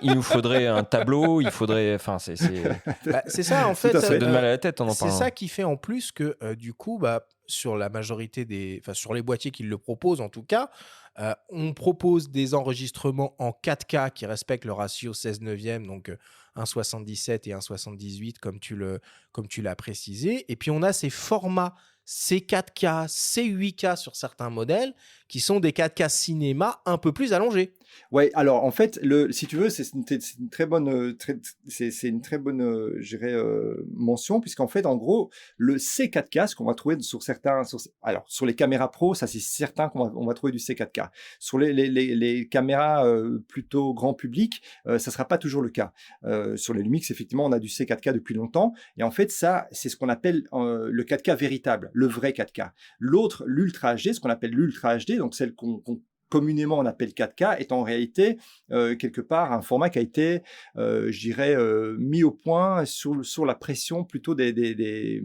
nous faudrait un tableau, il faudrait, enfin, c'est ça en fait. Ça donne mal à la tête en parlant. C'est ça qui fait en plus que du coup, sur la majorité sur les boîtiers qui le proposent en tout cas, on propose des enregistrements en 4K qui respectent le ratio 16/9, donc 1,77 et 1,78 comme tu l'as précisé. Et puis on a ces formats C4K, C8K sur certains modèles qui sont des 4K cinéma un peu plus allongés. Ouais, alors en fait, si tu veux, c'est une très bonne, je dirais, mention, puisqu'en fait, en gros, le C4K, ce qu'on va trouver sur les caméras pro, ça c'est certain qu'on va trouver du C4K. Sur les caméras plutôt grand public, ça sera pas toujours le cas. Sur les Lumix, effectivement, on a du C4K depuis longtemps, et en fait, ça, c'est ce qu'on appelle le 4K véritable, le vrai 4K. L'autre, l'Ultra HD, ce qu'on appelle l'Ultra HD, donc celle qu'on communément on appelle 4K, est en réalité quelque part un format qui a été, je dirais, mis au point sur la pression plutôt des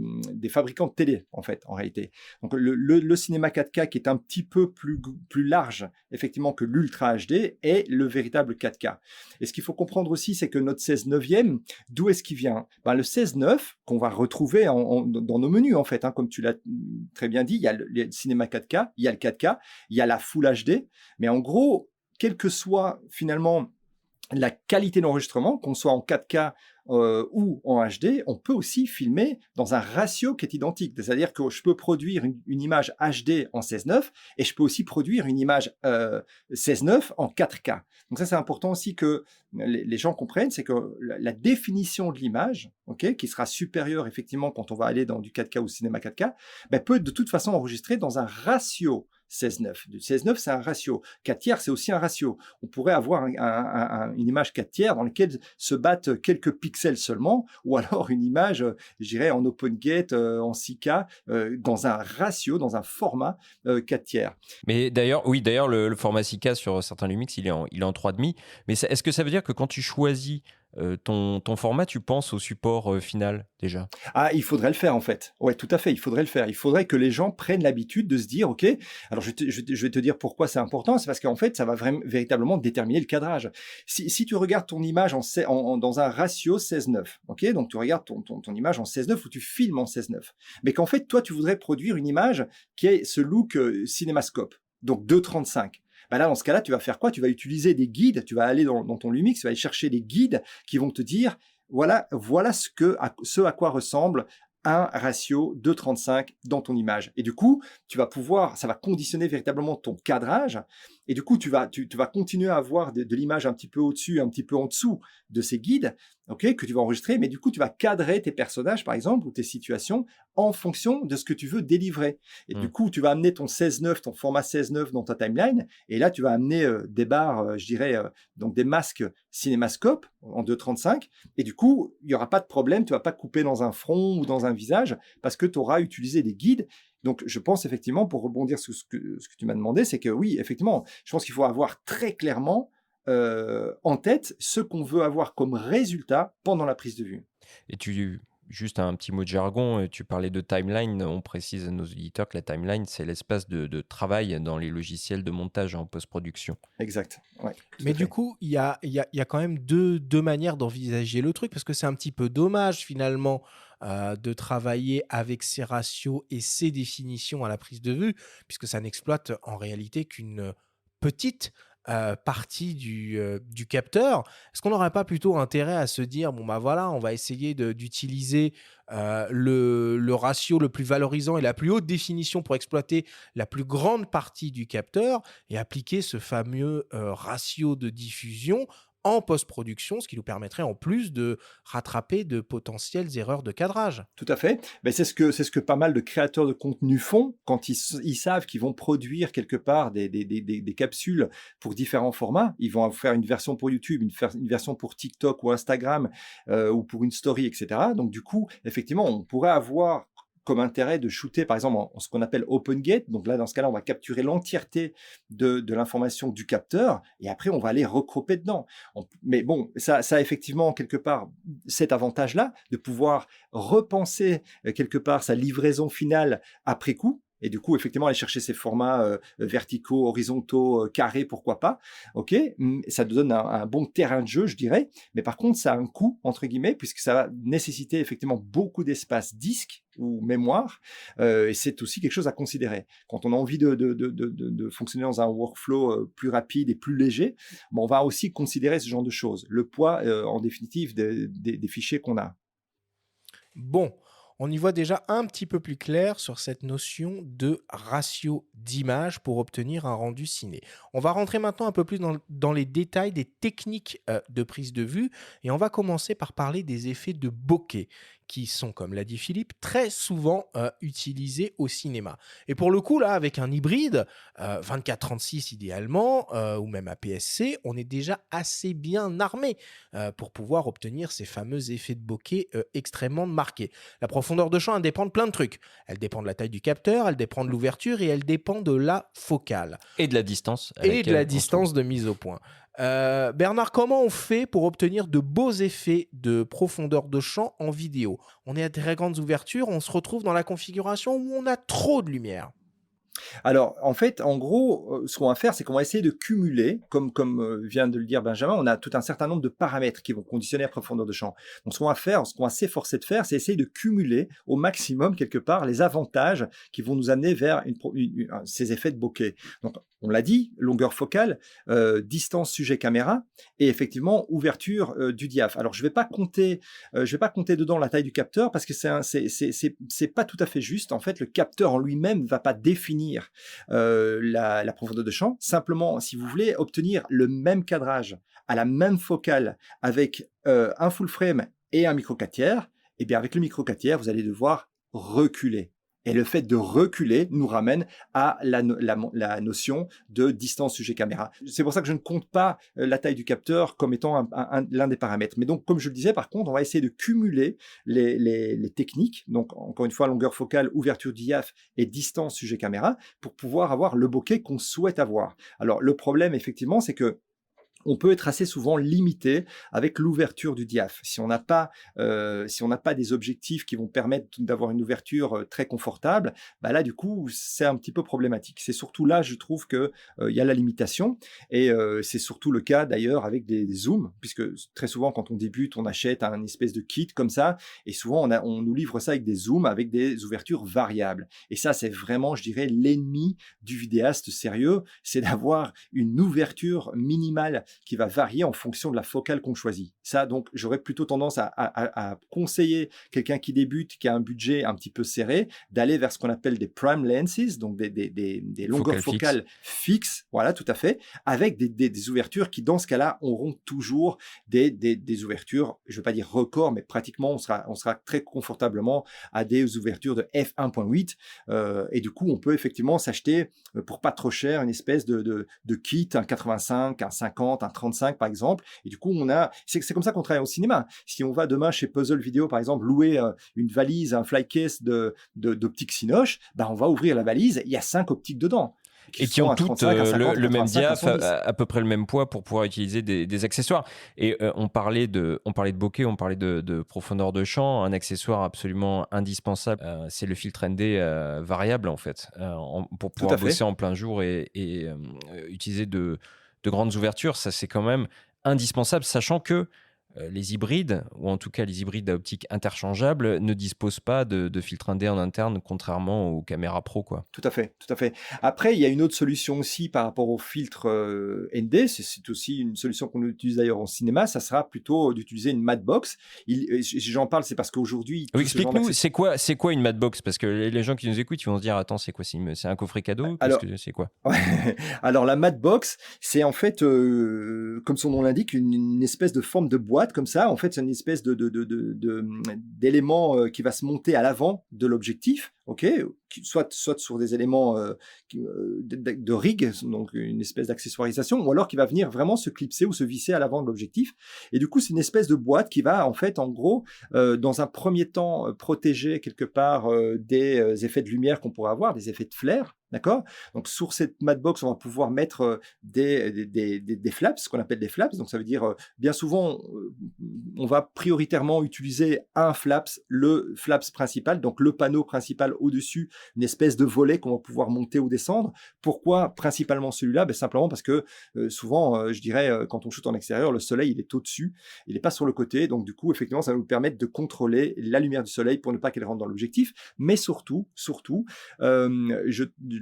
fabricants de télé, en fait, en réalité. Donc le cinéma 4K qui est un petit peu plus large, effectivement, que l'Ultra HD, est le véritable 4K. Et ce qu'il faut comprendre aussi, c'est que notre 16/9, d'où est-ce qu'il vient ? Le 16/9, qu'on va retrouver dans nos menus, en fait, comme tu l'as très bien dit, il y a le cinéma 4K, il y a le 4K, il y a la Full HD, mais en gros, quelle que soit finalement la qualité d'enregistrement, qu'on soit en 4K ou en HD, on peut aussi filmer dans un ratio qui est identique. C'est-à-dire que je peux produire une image HD en 16:9 et je peux aussi produire une image 16:9 en 4K. Donc ça, c'est important aussi que les gens comprennent, c'est que la définition de l'image, qui sera supérieure effectivement quand on va aller dans du 4K ou cinéma 4K, peut de toute façon enregistrer dans un ratio 16:9. 16:9, c'est un ratio. 4 tiers, c'est aussi un ratio. On pourrait avoir une image 4 tiers dans laquelle se battent quelques pixels seulement, ou alors une image, je dirais, en OpenGate, en 6K, dans un ratio, dans un format 4 tiers. Mais d'ailleurs, le format 6K sur certains Lumix, il est en 3,5. Mais est-ce que ça veut dire que quand tu choisis ton format, tu penses au support final déjà? Il faudrait le faire en fait. Ouais, tout à fait, il faudrait le faire. Il faudrait que les gens prennent l'habitude de se dire, ok, alors je vais te dire pourquoi c'est important, c'est parce qu'en fait, ça va véritablement déterminer le cadrage. Si tu regardes ton image dans un ratio 16:9, ok, donc tu regardes ton image en 16:9 ou tu filmes en 16:9, mais qu'en fait, toi, tu voudrais produire une image qui ait ce look cinémascope, donc 2.35. Là, dans ce cas-là, tu vas faire quoi ? Tu vas utiliser des guides, tu vas aller dans ton Lumix, tu vas aller chercher des guides qui vont te dire, voilà ce à quoi ressemble un ratio 2.35 dans ton image. Et du coup, ça va conditionner véritablement ton cadrage Et du coup, tu vas continuer à avoir de l'image un petit peu au-dessus, un petit peu en dessous de ces guides, que tu vas enregistrer, mais du coup, tu vas cadrer tes personnages, par exemple, ou tes situations en fonction de ce que tu veux délivrer. Et du coup, tu vas amener ton 16:9, ton format 16:9 dans ta timeline, et là, tu vas amener des barres, donc des masques cinémascope en 2.35, et du coup, il n'y aura pas de problème, tu vas pas couper dans un front ou dans un visage, parce que tu auras utilisé des guides. Donc, je pense effectivement, pour rebondir sur ce que tu m'as demandé, c'est que oui, effectivement, je pense qu'il faut avoir très clairement en tête ce qu'on veut avoir comme résultat pendant la prise de vue. Et juste un petit mot de jargon, tu parlais de timeline, on précise à nos auditeurs que la timeline, c'est l'espace de travail dans les logiciels de montage en post-production. Exact. Ouais, Mais du coup, il y a quand même deux manières d'envisager le truc, parce que c'est un petit peu dommage finalement de travailler avec ces ratios et ces définitions à la prise de vue, puisque ça n'exploite en réalité qu'une petite partie du capteur. Est-ce qu'on n'aurait pas plutôt intérêt à se dire, bon bah voilà, on va essayer d'utiliser le ratio le plus valorisant et la plus haute définition pour exploiter la plus grande partie du capteur et appliquer ce fameux ratio de diffusion en post-production, ce qui nous permettrait en plus de rattraper de potentielles erreurs de cadrage. Tout à fait. Mais c'est ce que pas mal de créateurs de contenu font quand ils savent qu'ils vont produire quelque part des capsules pour différents formats. Ils vont faire une version pour YouTube, une version pour TikTok ou Instagram ou pour une story, etc. Donc du coup, effectivement, on pourrait avoir comme intérêt de shooter, par exemple, en ce qu'on appelle open gate. Donc là, dans ce cas-là, on va capturer l'entièreté de l'information du capteur et après, on va aller recroper dedans. Mais bon, ça a effectivement, quelque part, cet avantage-là de pouvoir repenser quelque part sa livraison finale après coup. Et du coup, effectivement, aller chercher ces formats verticaux, horizontaux, carrés, pourquoi pas. OK, ça te donne un bon terrain de jeu, je dirais. Mais par contre, ça a un coût, entre guillemets, puisque ça va nécessiter effectivement beaucoup d'espace disque ou mémoire. Et c'est aussi quelque chose à considérer. Quand on a envie de fonctionner dans un workflow plus rapide et plus léger, on va aussi considérer ce genre de choses. Le poids, en définitive, des fichiers qu'on a. Bon, on y voit déjà un petit peu plus clair sur cette notion de ratio d'image pour obtenir un rendu ciné. On va rentrer maintenant un peu plus dans les détails des techniques de prise de vue et on va commencer par parler des effets de bokeh qui sont, comme l'a dit Philippe, très souvent utilisés au cinéma. Et pour le coup, là, avec un hybride, 24-36 idéalement, ou même APS-C, on est déjà assez bien armé pour pouvoir obtenir ces fameux effets de bokeh extrêmement marqués. La profondeur de champ, elle dépend de plein de trucs. Elle dépend de la taille du capteur, elle dépend de l'ouverture et elle dépend de la focale. Et de la distance. Et de la distance de mise au point. Bernard, comment on fait pour obtenir de beaux effets de profondeur de champ en vidéo? On est à très grandes ouvertures, on se retrouve dans la configuration où on a trop de lumière. Alors, en fait, en gros, ce qu'on va faire, c'est qu'on va essayer de cumuler, comme vient de le dire Benjamin, on a tout un certain nombre de paramètres qui vont conditionner la profondeur de champ. Donc, ce qu'on va s'efforcer de faire, c'est essayer de cumuler au maximum, quelque part, les avantages qui vont nous amener vers ces effets de bokeh. Donc, on l'a dit, longueur focale, distance sujet caméra et effectivement ouverture du diaph. Alors je vais pas compter dedans la taille du capteur parce que c'est pas tout à fait juste. En fait, le capteur en lui-même va pas définir la profondeur de champ. Simplement, si vous voulez obtenir le même cadrage à la même focale avec un full frame et un micro 4 tiers, eh bien avec le micro 4 tiers, vous allez devoir reculer. Et le fait de reculer nous ramène à la notion de distance sujet caméra. C'est pour ça que je ne compte pas la taille du capteur comme étant l'un des paramètres. Mais donc, comme je le disais, par contre, on va essayer de cumuler les techniques. Donc, encore une fois, longueur focale, ouverture diaph et distance sujet caméra pour pouvoir avoir le bokeh qu'on souhaite avoir. Alors, le problème, effectivement, c'est que on peut être assez souvent limité avec l'ouverture du diaph. Si on n'a pas des objectifs qui vont permettre d'avoir une ouverture très confortable, bah là du coup c'est un petit peu problématique. C'est surtout là, je trouve que y a la limitation et c'est surtout le cas d'ailleurs avec des zooms, puisque très souvent quand on débute, on achète un espèce de kit comme ça et souvent on nous livre ça avec des zooms avec des ouvertures variables. Et ça c'est vraiment, je dirais, l'ennemi du vidéaste sérieux, c'est d'avoir une ouverture minimale qui va varier en fonction de la focale qu'on choisit. Ça, donc, j'aurais plutôt tendance à conseiller quelqu'un qui débute, qui a un budget un petit peu serré, d'aller vers ce qu'on appelle des prime lenses, donc des longueurs focales fixes, voilà, tout à fait, avec des ouvertures qui, dans ce cas-là, auront toujours des ouvertures, je ne veux pas dire record, mais pratiquement, on sera très confortablement à des ouvertures de f1.8, et du coup, on peut effectivement s'acheter, pour pas trop cher, une espèce de kit, un 85, un 50, un 35 par exemple, et du coup, c'est comme ça qu'on travaille au cinéma. Si on va demain chez Puzzle Video, par exemple, louer une valise, un flycase d'optiques Cinoche, ben on va ouvrir la valise, il y a 5 optiques dedans. Et qui ont toutes le même diaph, à peu près le même poids pour pouvoir utiliser des accessoires. Et on parlait de bokeh, on parlait de profondeur de champ. Un accessoire absolument indispensable, c'est le filtre ND variable en fait, pour pouvoir bosser en plein jour et utiliser de grandes ouvertures. Ça, c'est quand même indispensable, sachant que les hybrides, ou en tout cas les hybrides à optique interchangeable, ne disposent pas de filtre ND en interne, contrairement aux caméras pro, quoi. Tout à fait, tout à fait. Après, il y a une autre solution aussi par rapport au filtre ND, c'est aussi une solution qu'on utilise d'ailleurs en cinéma, ça sera plutôt d'utiliser une matte box. J'en parle, c'est parce qu'aujourd'hui... Oui, explique-nous, c'est quoi une matte box? Parce que les gens qui nous écoutent, ils vont se dire, attends, c'est quoi? C'est un coffret cadeau? C'est quoi? Alors, la matte box, c'est en fait, comme son nom l'indique, une espèce de forme de boîte comme ça. En fait, c'est une espèce d'élément qui va se monter à l'avant de l'objectif, ok, soit sur des éléments de rig, donc une espèce d'accessoirisation, ou alors qui va venir vraiment se clipser ou se visser à l'avant de l'objectif. Et du coup, c'est une espèce de boîte qui va, en fait, en gros, dans un premier temps, protéger quelque part des effets de lumière qu'on pourrait avoir, des effets de flair. D'accord? Donc, sur cette matbox, on va pouvoir mettre des flaps, ce qu'on appelle des flaps. Donc, ça veut dire, bien souvent, on va prioritairement utiliser un flaps, le flaps principal, donc le panneau principal au-dessus, une espèce de volet qu'on va pouvoir monter ou descendre. Pourquoi principalement celui-là? Simplement parce que souvent, je dirais, quand on shoot en extérieur, le soleil, il est au-dessus, il n'est pas sur le côté. Donc, du coup, effectivement, ça va nous permettre de contrôler la lumière du soleil pour ne pas qu'elle rentre dans l'objectif. Mais surtout,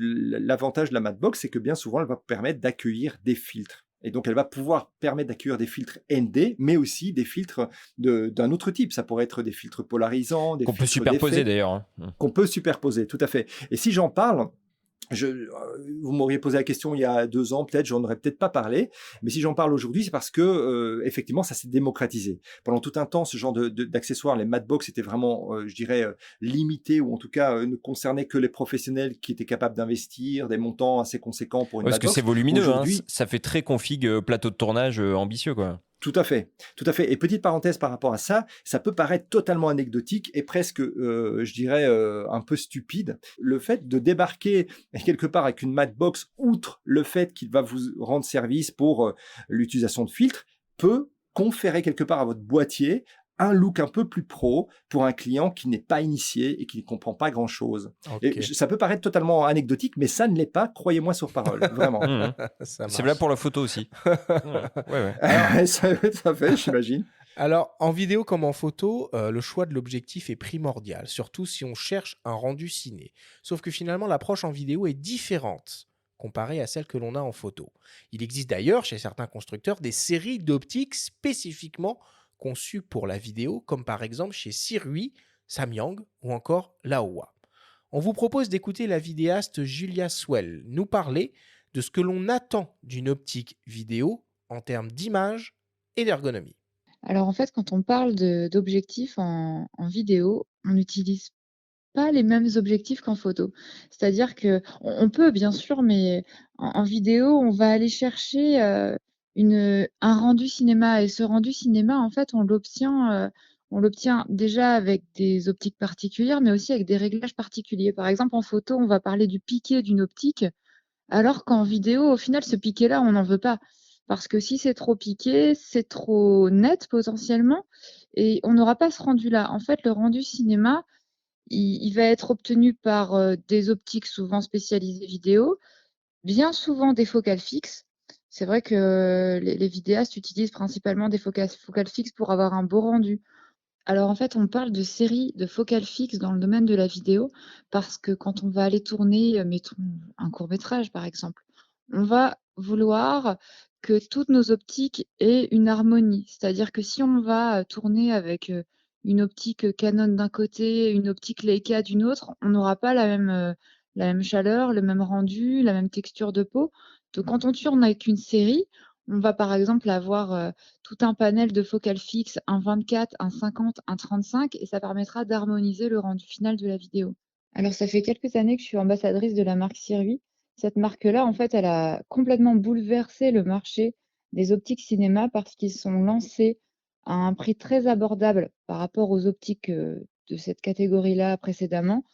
l'avantage de la matbox, c'est que bien souvent, elle va permettre d'accueillir des filtres. Et donc, elle va pouvoir permettre d'accueillir des filtres ND, mais aussi des filtres d'un autre type. Ça pourrait être des filtres polarisants, des qu'on peut superposer d'ailleurs. Qu'on peut superposer, tout à fait. Et si j'en parle, vous m'auriez posé la question il y a 2 ans, peut-être, j'en aurais peut-être pas parlé. Mais si j'en parle aujourd'hui, c'est parce que effectivement, ça s'est démocratisé. Pendant tout un temps, ce genre d'accessoires, les matbox, étaient vraiment, je dirais, limités, ou en tout cas ne concernaient que les professionnels qui étaient capables d'investir des montants assez conséquents pour une matbox. Parce que c'est volumineux, ça fait très config plateau de tournage ambitieux, quoi. Tout à fait, tout à fait. Et petite parenthèse par rapport à ça, ça peut paraître totalement anecdotique et presque, je dirais, un peu stupide. Le fait de débarquer quelque part avec une matbox, outre le fait qu'il va vous rendre service pour l'utilisation de filtres, peut conférer quelque part à votre boîtier un look un peu plus pro pour un client qui n'est pas initié et qui ne comprend pas grand-chose. Okay. Et ça peut paraître totalement anecdotique, mais ça ne l'est pas, croyez-moi sur parole, vraiment. C'est là pour la photo aussi. ouais. Alors, ça fait, j'imagine. Alors, en vidéo comme en photo, le choix de l'objectif est primordial, surtout si on cherche un rendu ciné. Sauf que finalement, l'approche en vidéo est différente comparée à celle que l'on a en photo. Il existe d'ailleurs, chez certains constructeurs, des séries d'optiques spécifiquement conçus pour la vidéo, comme par exemple chez Sirui, Samyang ou encore Laowa. On vous propose d'écouter la vidéaste Julia Swell nous parler de ce que l'on attend d'une optique vidéo en termes d'image et d'ergonomie. Alors en fait, quand on parle d'objectifs en vidéo, on n'utilise pas les mêmes objectifs qu'en photo. C'est-à-dire qu'on peut bien sûr, mais en vidéo, on va aller chercher un rendu cinéma. Et ce rendu cinéma, en fait, on l'obtient déjà avec des optiques particulières, mais aussi avec des réglages particuliers. Par exemple, en photo, on va parler du piqué d'une optique, alors qu'en vidéo, au final, ce piqué-là, on n'en veut pas. Parce que si c'est trop piqué, c'est trop net potentiellement, et on n'aura pas ce rendu-là. En fait, le rendu cinéma, il va être obtenu par des optiques souvent spécialisées vidéo, bien souvent des focales fixes. C'est vrai que les vidéastes utilisent principalement des focales fixes pour avoir un beau rendu. Alors en fait, on parle de séries de focales fixes dans le domaine de la vidéo parce que quand on va aller tourner, mettons un court-métrage par exemple, on va vouloir que toutes nos optiques aient une harmonie. C'est-à-dire que si on va tourner avec une optique Canon d'un côté, une optique Leica d'une autre, on n'aura pas la même chaleur, le même rendu, la même texture de peau. Donc quand on tourne avec une série, on va par exemple avoir tout un panel de focale fixe, un 24, un 50, un 35, et ça permettra d'harmoniser le rendu final de la vidéo. Alors ça fait quelques années que je suis ambassadrice de la marque Sirui. Cette marque-là, en fait, elle a complètement bouleversé le marché des optiques cinéma parce qu'ils sont lancés à un prix très abordable par rapport aux optiques de cette catégorie-là précédemment.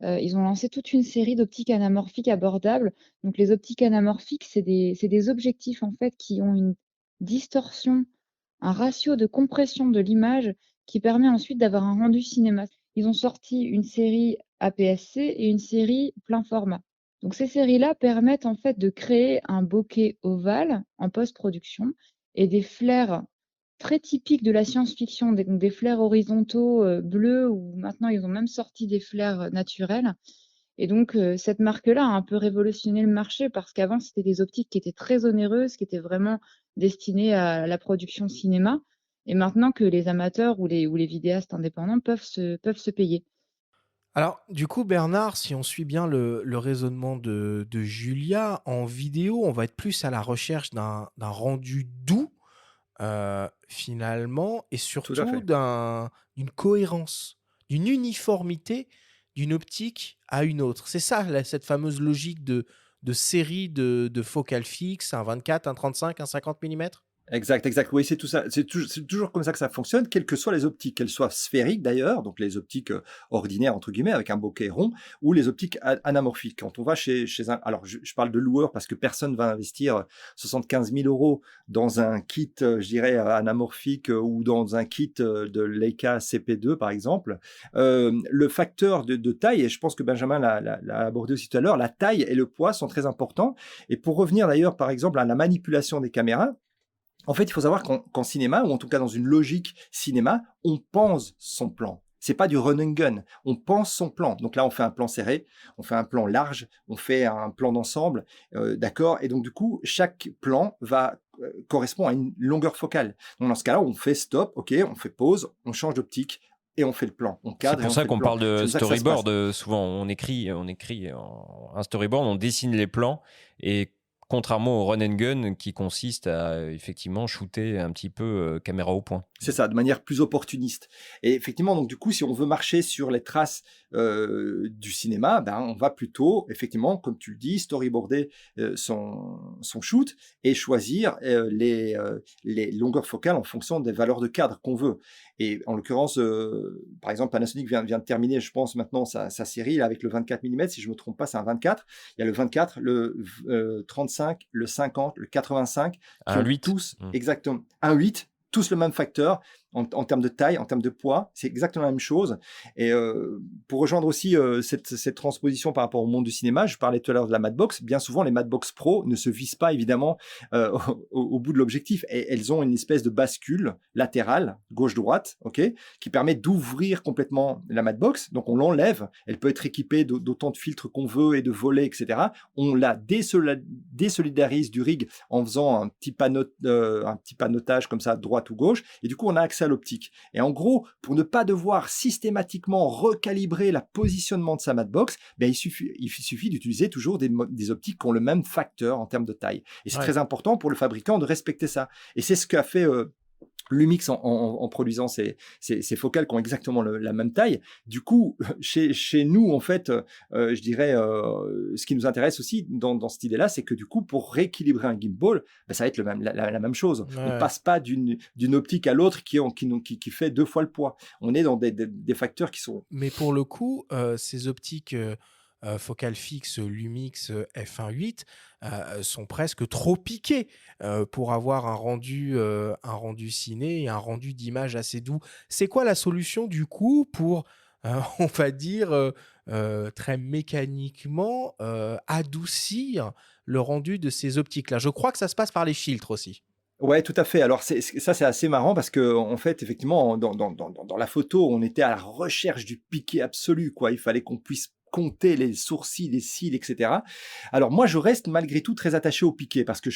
Ils ont lancé toute une série d'optiques anamorphiques abordables. Donc les optiques anamorphiques, c'est des objectifs en fait qui ont une distorsion, un ratio de compression de l'image qui permet ensuite d'avoir un rendu cinéma. Ils ont sorti une série APS-C et une série plein format. Donc ces séries-là permettent en fait de créer un bokeh ovale en post-production et des flares très typiques de la science-fiction, des flares horizontaux bleus, ou maintenant ils ont même sorti des flares naturels. Et donc cette marque-là a un peu révolutionné le marché parce qu'avant c'était des optiques qui étaient très onéreuses, qui étaient vraiment destinées à la production cinéma. Et maintenant que les amateurs ou les vidéastes indépendants peuvent se payer. Alors, du coup, Bernard, si on suit bien le raisonnement de Julia, en vidéo, on va être plus à la recherche d'un rendu doux, finalement, et Tout à surtout fait. d'une cohérence, d'une uniformité d'une optique à une autre. C'est ça, cette fameuse logique de série de focale fixe, un 24, un 35, un 50 mm? Exact, exact. Oui, c'est tout ça. C'est toujours comme ça que ça fonctionne, quelles que soient les optiques, qu'elles soient sphériques d'ailleurs, donc les optiques ordinaires entre guillemets avec un bokeh rond, ou les optiques anamorphiques. Quand on va chez un, alors je parle de loueur parce que personne va investir 75 000 € dans un kit, je dirais anamorphique ou dans un kit de Leica CP2 par exemple. Le facteur de taille, et je pense que Benjamin l'a abordé aussi tout à l'heure, la taille et le poids sont très importants. Et pour revenir d'ailleurs par exemple à la manipulation des caméras. En fait, il faut savoir qu'en cinéma, ou en tout cas dans une logique cinéma, on pense son plan. C'est pas du run and gun. On pense son plan. Donc là, on fait un plan serré, on fait un plan large, on fait un plan d'ensemble, d'accord. Et donc du coup, chaque plan va correspond à une longueur focale. Donc dans ce cas-là, on fait stop, ok, on fait pause, on change d'optique. Et on fait le plan, on cadre. C'est pour ça qu'on parle de storyboard. Souvent, on écrit un storyboard, on dessine les plans, et contrairement au run and gun qui consiste à effectivement shooter un petit peu caméra au point. C'est ça, de manière plus opportuniste. Et effectivement, donc du coup, si on veut marcher sur les traces du cinéma, ben, on va plutôt, effectivement, comme tu le dis, storyboarder son shoot et choisir les longueurs focales en fonction des valeurs de cadre qu'on veut. Et en l'occurrence, par exemple, Panasonic vient de terminer, je pense, maintenant sa série là, avec le 24 mm. Si je ne me trompe pas, c'est un 24. Il y a le 24, le 35, le 50, le 85. Un 8. Tous, exactement. Un 8. Tous le même facteur en termes de taille, en termes de poids, c'est exactement la même chose. Et pour rejoindre aussi cette transposition par rapport au monde du cinéma, je parlais tout à l'heure de la Madbox. Bien souvent, les Madbox Pro ne se visent pas évidemment au bout de l'objectif. Et elles ont une espèce de bascule latérale, gauche-droite, ok, qui permet d'ouvrir complètement la Madbox. Donc on l'enlève. Elle peut être équipée d'autant de filtres qu'on veut et de volets, etc. On la désolidarise du rig en faisant un petit panotage comme ça, droite ou gauche. Et du coup, on a accès à l'optique. Et en gros, pour ne pas devoir systématiquement recalibrer le positionnement de sa Madbox, ben, il suffit d'utiliser toujours des optiques qui ont le même facteur en termes de taille. Et c'est très important pour le fabricant de respecter ça. Et c'est ce qu'a fait Lumix en produisant ces focales qui ont exactement la même taille. Du coup, chez nous, en fait, je dirais, ce qui nous intéresse aussi dans cette idée-là, c'est que du coup, pour rééquilibrer un gimbal, ben, ça va être la même chose. On ne passe pas d'une optique à l'autre qui fait 2 fois le poids. On est dans des facteurs qui sont... Mais pour le coup, ces optiques... focale fixe Lumix f1.8 sont presque trop piquées pour avoir un rendu ciné et un rendu d'image assez doux. C'est quoi la solution du coup pour, on va dire, très mécaniquement adoucir le rendu de ces optiques-là? Je crois que ça se passe par les filtres aussi. Ouais, tout à fait. Alors ça, c'est assez marrant parce que en fait, effectivement, dans la photo, on était à la recherche du piqué absolu, quoi. Il fallait qu'on puisse compter les sourcils, les cils, etc. Alors moi, je reste malgré tout très attaché au piqué parce que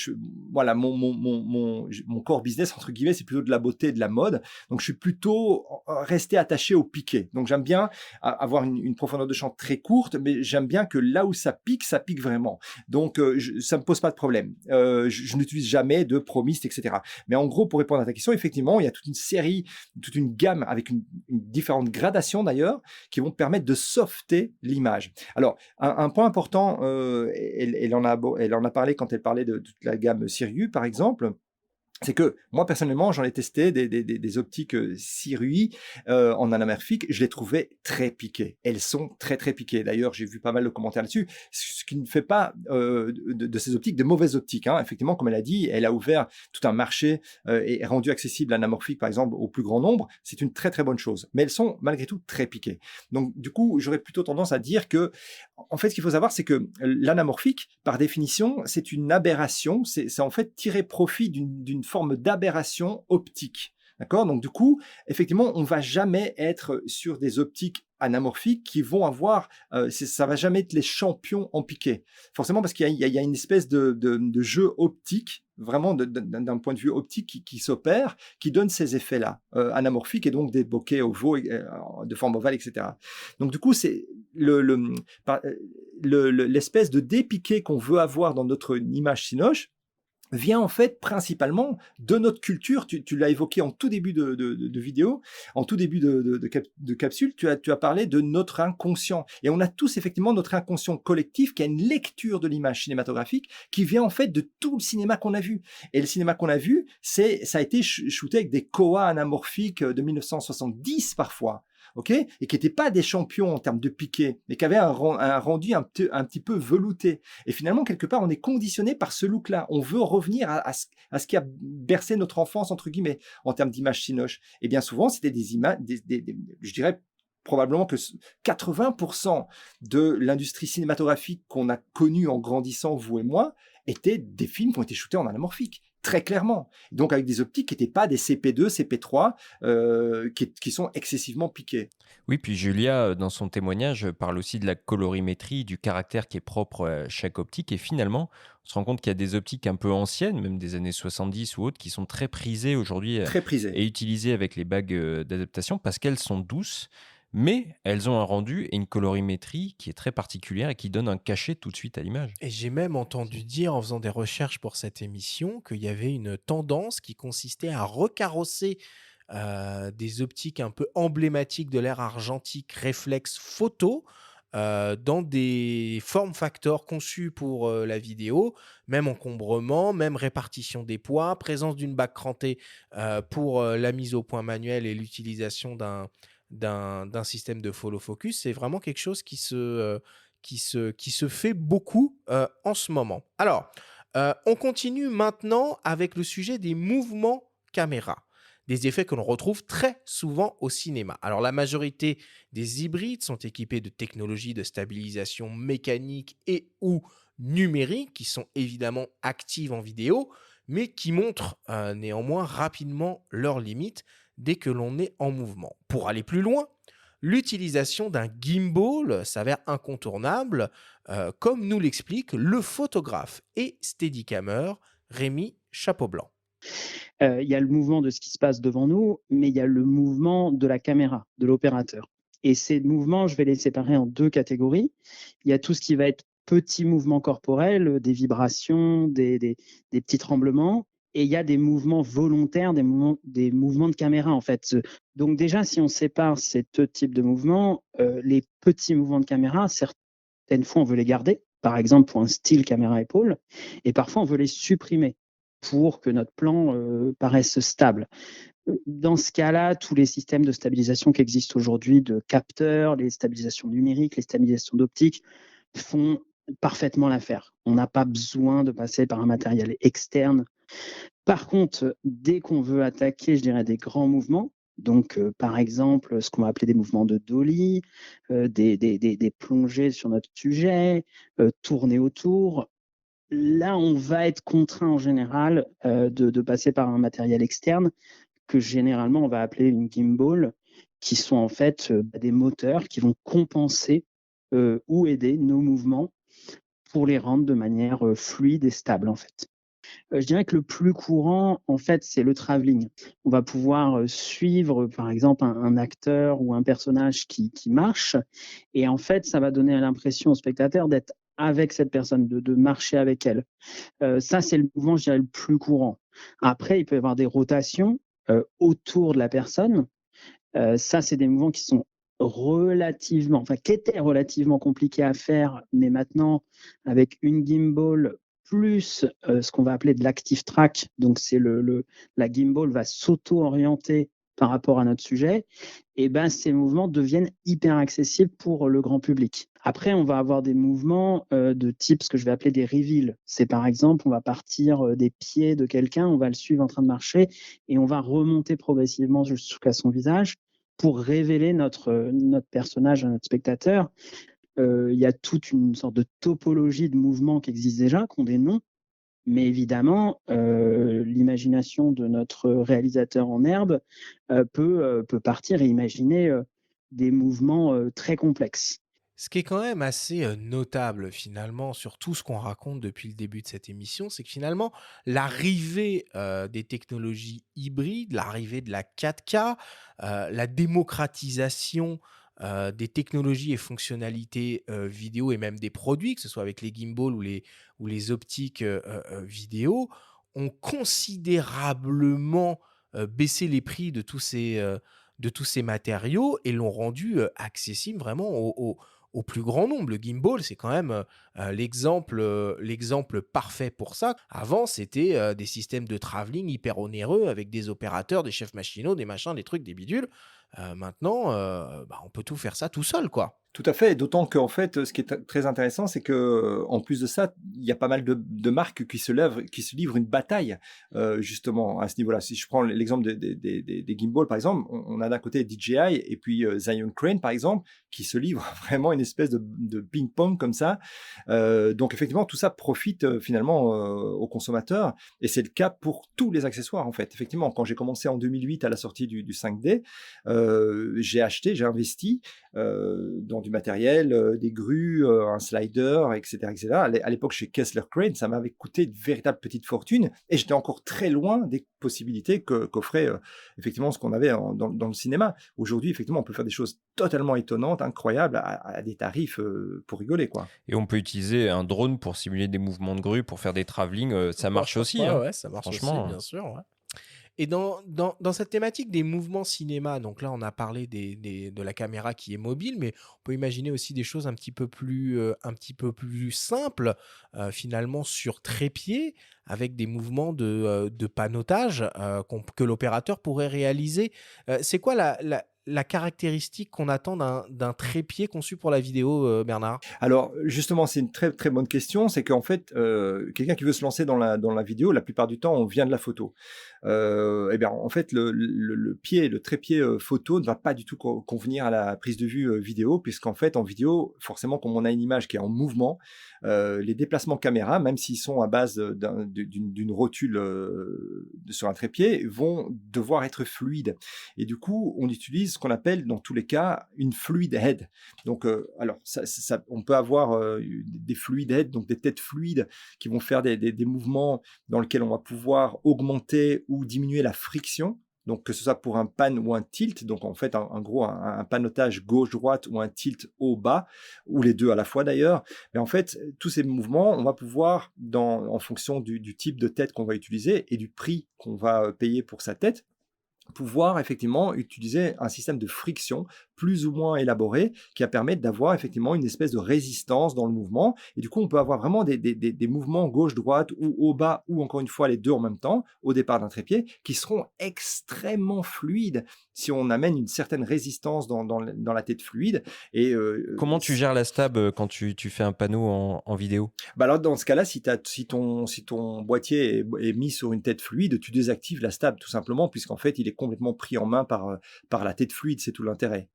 voilà, mon core business, entre guillemets, c'est plutôt de la beauté et de la mode. Donc je suis plutôt resté attaché au piqué. Donc j'aime bien avoir une profondeur de champ très courte, mais j'aime bien que là où ça pique vraiment. Donc ça me pose pas de problème. Je n'utilise jamais de promiste, etc. Mais en gros, pour répondre à ta question, effectivement, il y a toute une série, toute une gamme avec une différente gradation d'ailleurs, qui vont permettre de softer l'image. Alors, un point important, elle en a parlé quand elle parlait de toute la gamme Sirius, par exemple. C'est que moi, personnellement, j'en ai testé des optiques Sirui en anamorphique. Je les trouvais très piquées. Elles sont très, très piquées. D'ailleurs, j'ai vu pas mal de commentaires là-dessus, ce qui ne fait pas de ces optiques de mauvaises optiques. Hein. Effectivement, comme elle a dit, elle a ouvert tout un marché et rendu accessible l'anamorphique, par exemple, au plus grand nombre. C'est une très, très bonne chose. Mais elles sont malgré tout très piquées. Donc, du coup, j'aurais plutôt tendance à dire que, en fait, ce qu'il faut savoir, c'est que l'anamorphique, par définition, c'est une aberration. C'est en fait tirer profit d'une forme d'aberration optique. D'accord ? Donc, du coup, effectivement, on ne va jamais être sur des optiques anamorphiques qui vont avoir, ça va jamais être les champions en piqué. Forcément, parce qu'il y a une espèce de jeu optique, vraiment d'un point de vue optique qui s'opère, qui donne ces effets-là, anamorphiques et donc des bokeh ovaux de forme ovale, etc. Donc, du coup, c'est l'espèce de dépiqué qu'on veut avoir dans notre image Cinoche vient en fait principalement de notre culture. Tu l'as évoqué en tout début de vidéo, en tout début de capsule, tu as parlé de notre inconscient. Et on a tous effectivement notre inconscient collectif qui a une lecture de l'image cinématographique qui vient en fait de tout le cinéma qu'on a vu. Et le cinéma qu'on a vu, ça a été shooté avec des koa anamorphiques de 1970 parfois. Okay, et qui n'étaient pas des champions en termes de piqué, mais qui avaient un rendu un petit peu velouté. Et finalement, quelque part, on est conditionné par ce look-là. On veut revenir à ce qui a bercé notre enfance, entre guillemets, en termes d'image Cinoche. Et bien souvent, c'était des images, je dirais probablement que 80% de l'industrie cinématographique qu'on a connue en grandissant, vous et moi, étaient des films qui ont été shootés en anamorphique. Très clairement. Donc avec des optiques qui n'étaient pas des CP2, CP3, qui sont excessivement piquées. Oui, puis Julia, dans son témoignage, parle aussi de la colorimétrie, du caractère qui est propre à chaque optique. Et finalement, on se rend compte qu'il y a des optiques un peu anciennes, même des années 70 ou autres, qui sont très prisées aujourd'hui Très prisées. et utilisées avec les bagues d'adaptation parce qu'elles sont douces, mais elles ont un rendu et une colorimétrie qui est très particulière et qui donne un cachet tout de suite à l'image. Et j'ai même entendu dire, en faisant des recherches pour cette émission, qu'il y avait une tendance qui consistait à recarrosser des optiques un peu emblématiques de l'ère argentique réflexe photo dans des form factors conçus pour la vidéo, même encombrement, même répartition des poids, présence d'une bague crantée pour la mise au point manuelle et l'utilisation d'un système de follow focus. C'est vraiment quelque chose qui se fait beaucoup en ce moment. Alors, on continue maintenant avec le sujet des mouvements caméra, des effets que l'on retrouve très souvent au cinéma. Alors, la majorité des hybrides sont équipés de technologies de stabilisation mécanique et ou numérique qui sont évidemment actives en vidéo, mais qui montrent néanmoins rapidement leurs limites dès que l'on est en mouvement. Pour aller plus loin, l'utilisation d'un gimbal s'avère incontournable, comme nous l'explique le photographe et steadicammer Rémi Chapeau-Blanc. Il y a le mouvement de ce qui se passe devant nous, mais il y a le mouvement de la caméra, de l'opérateur. Et ces mouvements, je vais les séparer en deux catégories. Il y a tout ce qui va être petits mouvements corporels, des vibrations, des petits tremblements. Et il y a des mouvements volontaires, des mouvements de caméra, en fait. Donc déjà, si on sépare ces deux types de mouvements, les petits mouvements de caméra, certaines fois, on veut les garder, par exemple pour un style caméra-épaule, et parfois, on veut les supprimer pour que notre plan paraisse stable. Dans ce cas-là, tous les systèmes de stabilisation qui existent aujourd'hui, de capteurs, les stabilisations numériques, les stabilisations d'optique, font parfaitement l'affaire. On n'a pas besoin de passer par un matériel externe. Par contre, dès qu'on veut attaquer, je dirais, des grands mouvements, donc par exemple, ce qu'on va appeler des mouvements de dolly, des plongées sur notre sujet, tourner autour, là, on va être contraint en général de passer par un matériel externe que généralement on va appeler une gimbal, qui sont en fait des moteurs qui vont compenser ou aider nos mouvements pour les rendre de manière fluide et stable en fait. Je dirais que le plus courant, en fait, c'est le travelling. On va pouvoir suivre, par exemple, un acteur ou un personnage qui marche, et en fait, ça va donner l'impression au spectateur d'être avec cette personne, de marcher avec elle. Ça, c'est le mouvement, je dirais, le plus courant. Après, il peut y avoir des rotations autour de la personne. Ça, c'est des mouvements qui sont qui étaient relativement compliqués à faire, mais maintenant, avec une gimbal plus ce qu'on va appeler de l'active track, donc c'est la gimbal va s'auto-orienter par rapport à notre sujet, et ben ces mouvements deviennent hyper accessibles pour le grand public. Après, on va avoir des mouvements de type ce que je vais appeler des reveals. C'est par exemple, on va partir des pieds de quelqu'un, on va le suivre en train de marcher, et on va remonter progressivement jusqu'à son visage pour révéler notre personnage à notre spectateur. Il y a toute une sorte de topologie de mouvements qui existe déjà, qui ont des noms, mais évidemment, l'imagination de notre réalisateur en herbe peut partir et imaginer des mouvements très complexes. Ce qui est quand même assez notable finalement sur tout ce qu'on raconte depuis le début de cette émission, c'est que finalement l'arrivée des technologies hybrides, l'arrivée de la 4K, la démocratisation des technologies et fonctionnalités vidéo et même des produits, que ce soit avec les gimbals ou les optiques vidéo, ont considérablement baissé les prix de tous ces matériaux et l'ont rendu accessible vraiment au plus grand nombre. Le gimbal, c'est quand même l'exemple parfait pour ça. Avant, c'était des systèmes de travelling hyper onéreux avec des opérateurs, des chefs machinaux, des machins, des trucs, des bidules. Maintenant, on peut tout faire ça tout seul, quoi. Tout à fait, d'autant qu'en fait, ce qui est très intéressant, c'est que en plus de ça, il y a pas mal de marques qui se livrent une bataille justement à ce niveau-là. Si je prends l'exemple des gimbals, par exemple, on a d'un côté DJI et puis Zion Crane, par exemple, qui se livrent vraiment une espèce de ping-pong comme ça. Donc effectivement, tout ça profite finalement aux consommateurs, et c'est le cas pour tous les accessoires en fait. Effectivement, quand j'ai commencé en 2008 à la sortie du 5D, j'ai investi dans du matériel, des grues, un slider, etc., etc. À l'époque, chez Kessler Crane, ça m'avait coûté une véritable petite fortune, et j'étais encore très loin des possibilités qu'offrait effectivement ce qu'on avait dans le cinéma. Aujourd'hui, effectivement, on peut faire des choses totalement étonnantes, incroyables, à des tarifs pour rigoler, quoi. Et on peut utiliser un drone pour simuler des mouvements de grue, pour faire des travelling, ça marche aussi. Ouais, ça marche aussi, bien sûr. Ouais. Et dans cette thématique des mouvements cinéma, donc là on a parlé de la caméra qui est mobile, mais on peut imaginer aussi des choses un petit peu plus simples, finalement sur trépied, avec des mouvements de panotage que l'opérateur pourrait réaliser. C'est quoi la caractéristique qu'on attend d'un trépied conçu pour la vidéo, Bernard? Alors justement, c'est une très très bonne question. C'est qu'en fait, quelqu'un qui veut se lancer dans la vidéo, la plupart du temps, on vient de la photo. Eh bien, en fait, le trépied photo ne va pas du tout convenir à la prise de vue vidéo, puisqu'en fait, en vidéo, forcément, comme on a une image qui est en mouvement, les déplacements caméra, même s'ils sont à base d'une rotule sur un trépied, vont devoir être fluides. Et du coup, on utilise ce qu'on appelle, dans tous les cas, une fluid head. Donc, alors, on peut avoir des fluid heads, donc des têtes fluides qui vont faire des mouvements dans lesquels on va pouvoir augmenter ou diminuer la friction. Donc, que ce soit pour un pan ou un tilt, donc en fait, en gros, un panotage gauche-droite ou un tilt haut-bas, ou les deux à la fois d'ailleurs. Mais en fait, tous ces mouvements, on va pouvoir, en fonction du type de tête qu'on va utiliser et du prix qu'on va payer pour sa tête, pouvoir effectivement utiliser un système de friction plus ou moins élaboré qui va permettre d'avoir effectivement une espèce de résistance dans le mouvement. Et du coup, on peut avoir vraiment des mouvements gauche-droite ou haut-bas, ou encore une fois les deux en même temps, au départ d'un trépied, qui seront extrêmement fluides si on amène une certaine résistance dans la tête fluide. Et, comment tu gères la stab quand tu fais un panneau en vidéo? Bah alors dans ce cas-là, si ton boîtier est mis sur une tête fluide, tu désactives la stab tout simplement, puisqu'en fait, il est complètement pris en main par la tête fluide, c'est tout l'intérêt.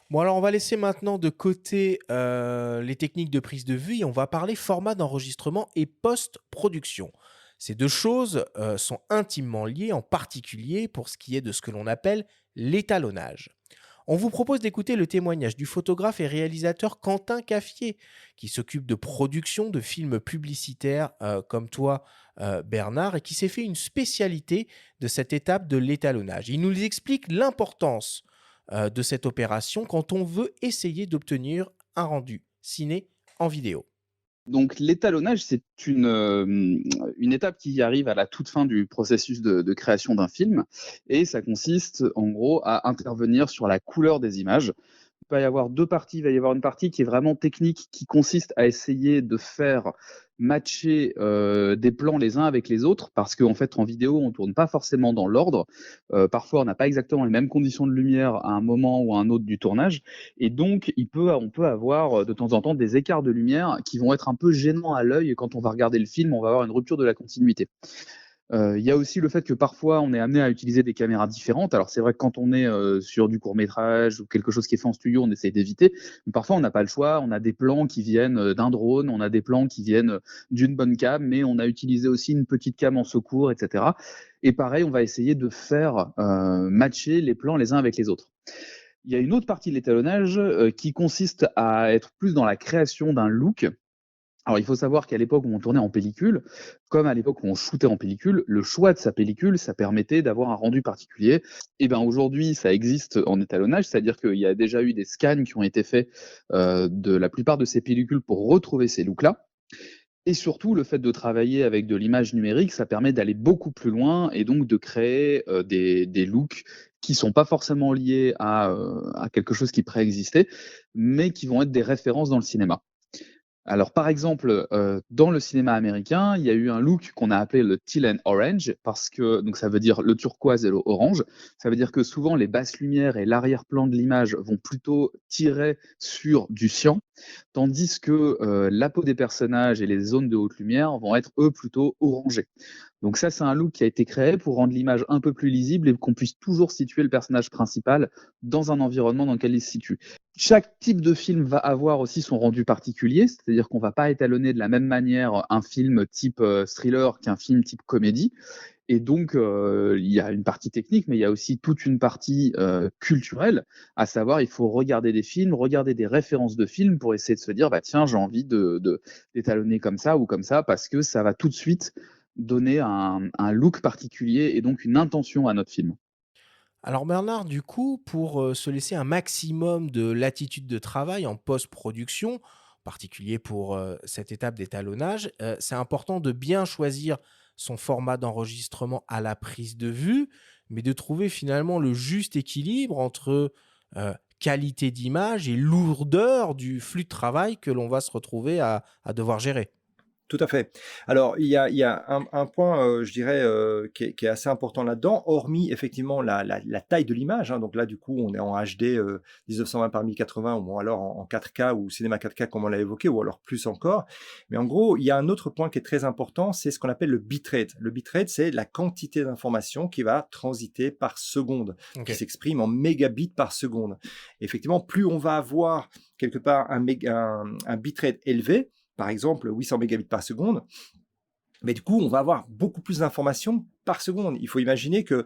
Bon, alors on va laisser maintenant de côté les techniques de prise de vue et on va parler format d'enregistrement et post-production. Ces deux choses sont intimement liées, en particulier pour ce qui est de ce que l'on appelle l'étalonnage. On vous propose d'écouter le témoignage du photographe et réalisateur Quentin Caffier, qui s'occupe de production de films publicitaires comme toi, Bernard, et qui s'est fait une spécialité de cette étape de l'étalonnage. Il nous explique l'importance de cette opération quand on veut essayer d'obtenir un rendu ciné en vidéo. Donc l'étalonnage, c'est une étape qui arrive à la toute fin du processus de création d'un film et ça consiste en gros à intervenir sur la couleur des images. Il va y avoir deux parties. Il va y avoir une partie qui est vraiment technique, qui consiste à essayer de faire matcher des plans les uns avec les autres, parce qu'en fait en vidéo on tourne pas forcément dans l'ordre. Parfois on n'a pas exactement les mêmes conditions de lumière à un moment ou à un autre du tournage, et donc on peut avoir de temps en temps des écarts de lumière qui vont être un peu gênants à l'œil. Quand on va regarder le film, on va avoir une rupture de la continuité. Il y a aussi le fait que parfois on est amené à utiliser des caméras différentes. Alors c'est vrai que quand on est sur du court-métrage ou quelque chose qui est fait en studio, on essaie d'éviter. Mais parfois on n'a pas le choix. On a des plans qui viennent d'un drone, on a des plans qui viennent d'une bonne cam, mais on a utilisé aussi une petite cam en secours, etc. Et pareil, on va essayer de faire matcher les plans les uns avec les autres. Il y a une autre partie de l'étalonnage qui consiste à être plus dans la création d'un look. Alors, il faut savoir qu'à l'époque où on tournait en pellicule, comme à l'époque où on shootait en pellicule, le choix de sa pellicule, ça permettait d'avoir un rendu particulier. Et bien aujourd'hui, ça existe en étalonnage, c'est-à-dire qu'il y a déjà eu des scans qui ont été faits de la plupart de ces pellicules pour retrouver ces looks-là. Et surtout, le fait de travailler avec de l'image numérique, ça permet d'aller beaucoup plus loin et donc de créer des looks qui sont pas forcément liés à quelque chose qui préexistait, mais qui vont être des références dans le cinéma. Alors, par exemple, dans le cinéma américain, il y a eu un look qu'on a appelé le teal and orange, parce que donc ça veut dire le turquoise et l'orange. Ça veut dire que souvent les basses lumières et l'arrière-plan de l'image vont plutôt tirer sur du cyan, tandis que la peau des personnages et les zones de haute lumière vont être eux plutôt orangées. Donc ça, c'est un look qui a été créé pour rendre l'image un peu plus lisible et qu'on puisse toujours situer le personnage principal dans un environnement dans lequel il se situe. Chaque type de film va avoir aussi son rendu particulier, c'est-à-dire qu'on ne va pas étalonner de la même manière un film type thriller qu'un film type comédie. Et donc, il y a une partie technique, mais il y a aussi toute une partie culturelle, à savoir, il faut regarder des films, regarder des références de films pour essayer de se dire, bah, tiens, j'ai envie d'étalonner comme ça ou comme ça, parce que ça va tout de suite donner un look particulier et donc une intention à notre film. Alors Bernard, du coup, pour se laisser un maximum de latitude de travail en post-production, en particulier pour cette étape d'étalonnage, c'est important de bien choisir son format d'enregistrement à la prise de vue, mais de trouver finalement le juste équilibre entre qualité d'image et lourdeur du flux de travail que l'on va se retrouver à devoir gérer. Tout à fait. Alors, il y a un point, je dirais, qui est assez important là-dedans, hormis effectivement la taille de l'image. Hein. Donc là, du coup, on est en HD 1920 par 1080 ou alors en 4K ou cinéma 4K comme on l'a évoqué, ou alors plus encore. Mais en gros, il y a un autre point qui est très important, c'est ce qu'on appelle le bitrate. Le bitrate, c'est la quantité d'information qui va transiter par seconde, qui s'exprime en mégabits par seconde. Et effectivement, plus on va avoir quelque part un bitrate élevé, par exemple 800 mégabits par seconde, mais du coup, on va avoir beaucoup plus d'informations par seconde. Il faut imaginer que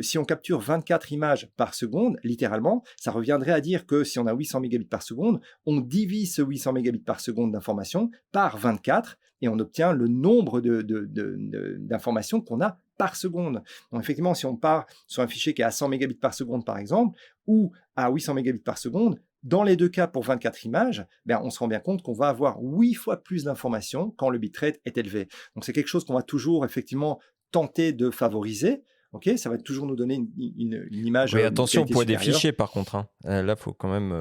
si on capture 24 images par seconde, littéralement, ça reviendrait à dire que si on a 800 mégabits par seconde, on divise ce 800 mégabits par seconde d'informations par 24 et on obtient le nombre d'informations qu'on a par seconde. Donc effectivement, si on part sur un fichier qui est à 100 mégabits par seconde, par exemple, ou à 800 mégabits par seconde, dans les deux cas, pour 24 images, on se rend bien compte qu'on va avoir 8 fois plus d'informations quand le bitrate est élevé. Donc, c'est quelque chose qu'on va toujours, effectivement, tenter de favoriser. Ça va toujours nous donner une image. Oui, attention au poids des supérieure. fichiers, par contre. Hein. Là, il faut quand même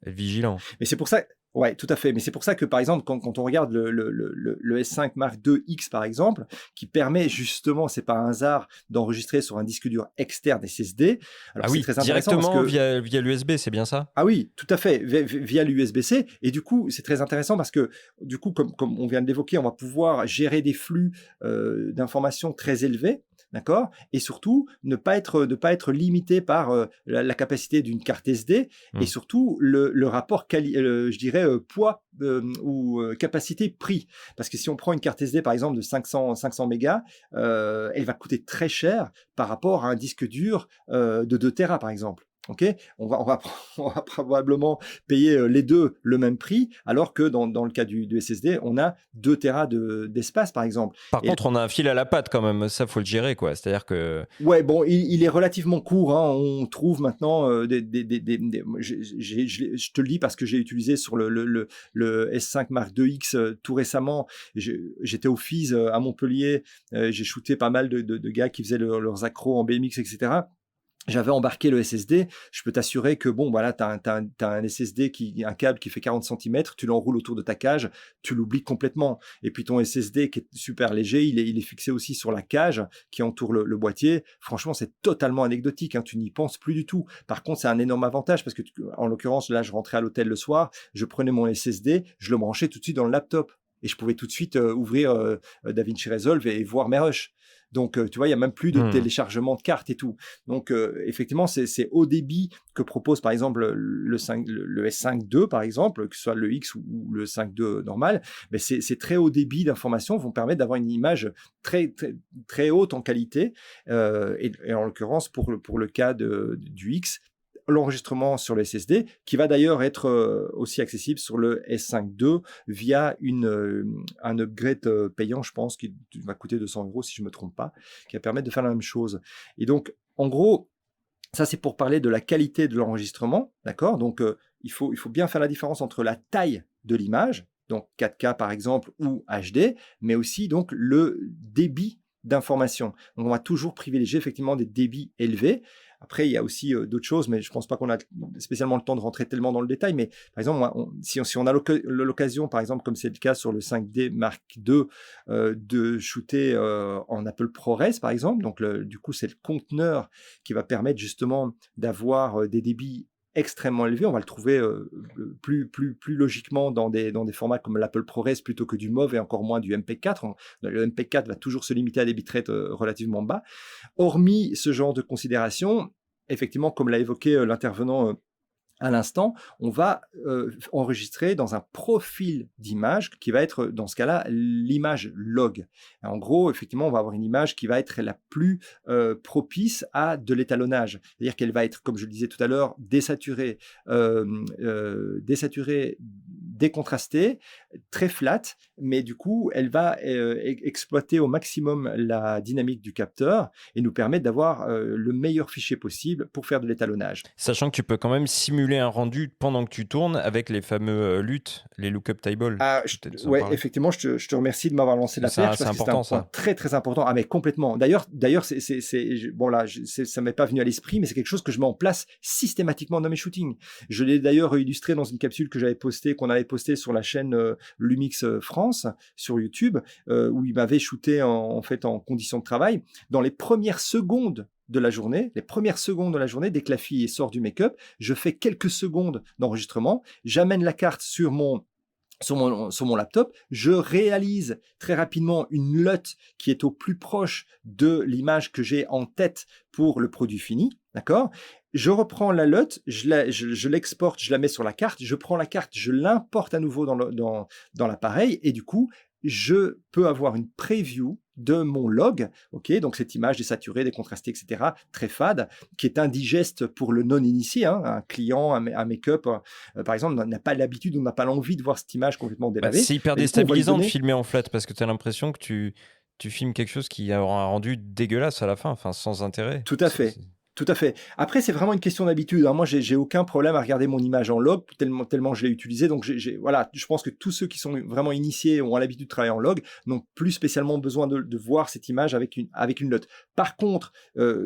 être vigilant. Mais c'est pour ça... Oui, tout à fait. Mais c'est pour ça que, par exemple, quand on regarde le S5 Mark IIX, par exemple, qui permet justement, c'est pas un hasard, d'enregistrer sur un disque dur externe SSD. Alors, oui, très intéressant directement parce que... via l'USB, c'est bien ça? Ah oui, tout à fait, via l'USB-C. Et du coup, c'est très intéressant parce que, du coup, comme on vient de l'évoquer, on va pouvoir gérer des flux d'informations très élevés. D'accord. Et surtout, ne pas être limité par la capacité d'une carte SD et surtout le rapport, je dirais, poids ou capacité-prix. Parce que si on prend une carte SD, par exemple, de 500 mégas, elle va coûter très cher par rapport à un disque dur de 2 Tera, par exemple. Ok, on va probablement payer les deux le même prix, alors que dans le cas du SSD, on a 2 Tera d'espace, par exemple. Par contre, on a un fil à la patte quand même, ça faut le gérer, quoi. C'est-à-dire que... Ouais, bon, il est relativement court, hein. On trouve maintenant je te le dis parce que j'ai utilisé sur le S5 Mark IIX tout récemment. J'étais au FIS à Montpellier, j'ai shooté pas mal de gars qui faisaient leurs accros en BMX, etc. J'avais embarqué le SSD, je peux t'assurer que bon, voilà, t'as un SSD un câble qui fait 40 cm, tu l'enroules autour de ta cage, tu l'oublies complètement. Et puis ton SSD qui est super léger, il est fixé aussi sur la cage qui entoure le boîtier. Franchement, c'est totalement anecdotique, hein, tu n'y penses plus du tout. Par contre, c'est un énorme avantage parce que, en l'occurrence, là, je rentrais à l'hôtel le soir, je prenais mon SSD, je le branchais tout de suite dans le laptop. Et je pouvais tout de suite ouvrir DaVinci Resolve et voir mes rushs. Donc, tu vois, il n'y a même plus de téléchargement de cartes et tout. Donc, effectivement, c'est haut débit que propose, par exemple, le S5 II, par exemple, que ce soit le X ou le 5 II normal. Mais c'est très haut débit d'informations, vont permettre d'avoir une image très, très, très haute en qualité. Et en l'occurrence, pour le cas du X, l'enregistrement sur le SSD, qui va d'ailleurs être aussi accessible sur le S5 II via un upgrade payant, je pense, qui va coûter 200 € si je ne me trompe pas, qui va permettre de faire la même chose. Et donc, en gros, ça c'est pour parler de la qualité de l'enregistrement, d'accord ? Donc, il faut bien faire la différence entre la taille de l'image, donc 4K par exemple, ou HD, mais aussi donc le débit d'information. Donc, on va toujours privilégier effectivement des débits élevés. Après, il y a aussi d'autres choses, mais je ne pense pas qu'on a spécialement le temps de rentrer tellement dans le détail. Mais par exemple, si on a l'occasion, par exemple, comme c'est le cas sur le 5D Mark II, de shooter en Apple ProRes, par exemple, donc du coup, c'est le conteneur qui va permettre justement d'avoir des débits extrêmement élevé, on va le trouver plus logiquement dans des formats comme l'Apple ProRes plutôt que du MOV et encore moins du MP4. Le MP4 va toujours se limiter à des bitrates relativement bas. Hormis ce genre de considération, effectivement, comme l'a évoqué l'intervenant à l'instant, on va enregistrer dans un profil d'image qui va être, dans ce cas-là, l'image log. En gros, effectivement, on va avoir une image qui va être la plus propice à de l'étalonnage. C'est-à-dire qu'elle va être, comme je le disais tout à l'heure, désaturée, décontrastée, très flat, mais du coup, elle va exploiter au maximum la dynamique du capteur et nous permettre d'avoir le meilleur fichier possible pour faire de l'étalonnage. Sachant que tu peux quand même simuler un rendu pendant que tu tournes avec les fameux LUT, les lookup tables. Ouais, effectivement, je te remercie de m'avoir lancé la perche parce que c'est un point très très important. Ah mais complètement. D'ailleurs, bon là, ça m'est pas venu à l'esprit, mais c'est quelque chose que je mets en place systématiquement dans mes shootings. Je l'ai d'ailleurs illustré dans une capsule que qu'on avait postée sur la chaîne Lumix France sur YouTube, où il m'avait shooté en conditions de travail. Dans les premières secondes de la journée, dès que la fille sort du make-up, je fais quelques secondes d'enregistrement, j'amène la carte sur mon laptop, je réalise très rapidement une LUT qui est au plus proche de l'image que j'ai en tête pour le produit fini, d'accord ? Je reprends la LUT, je l'exporte, je la mets sur la carte, je prends la carte, je l'importe à nouveau dans l'appareil et du coup, je peux avoir une preview de mon log, ok, donc cette image désaturée, décontrastée, etc., très fade, qui est indigeste pour le non-initié, hein, un client, un make-up, par exemple, n'a pas l'habitude ou n'a pas l'envie de voir cette image complètement délavée. C'est hyper déstabilisant de filmer en flat, parce que tu as l'impression que tu filmes quelque chose qui aura un rendu dégueulasse à la fin, enfin sans intérêt. Tout à fait. Tout à fait. Après, c'est vraiment une question d'habitude. Moi, j'ai aucun problème à regarder mon image en log, tellement je l'ai utilisé. Donc, voilà, je pense que tous ceux qui sont vraiment initiés ou ont l'habitude de travailler en log n'ont plus spécialement besoin de voir cette image avec une LUT. Par contre,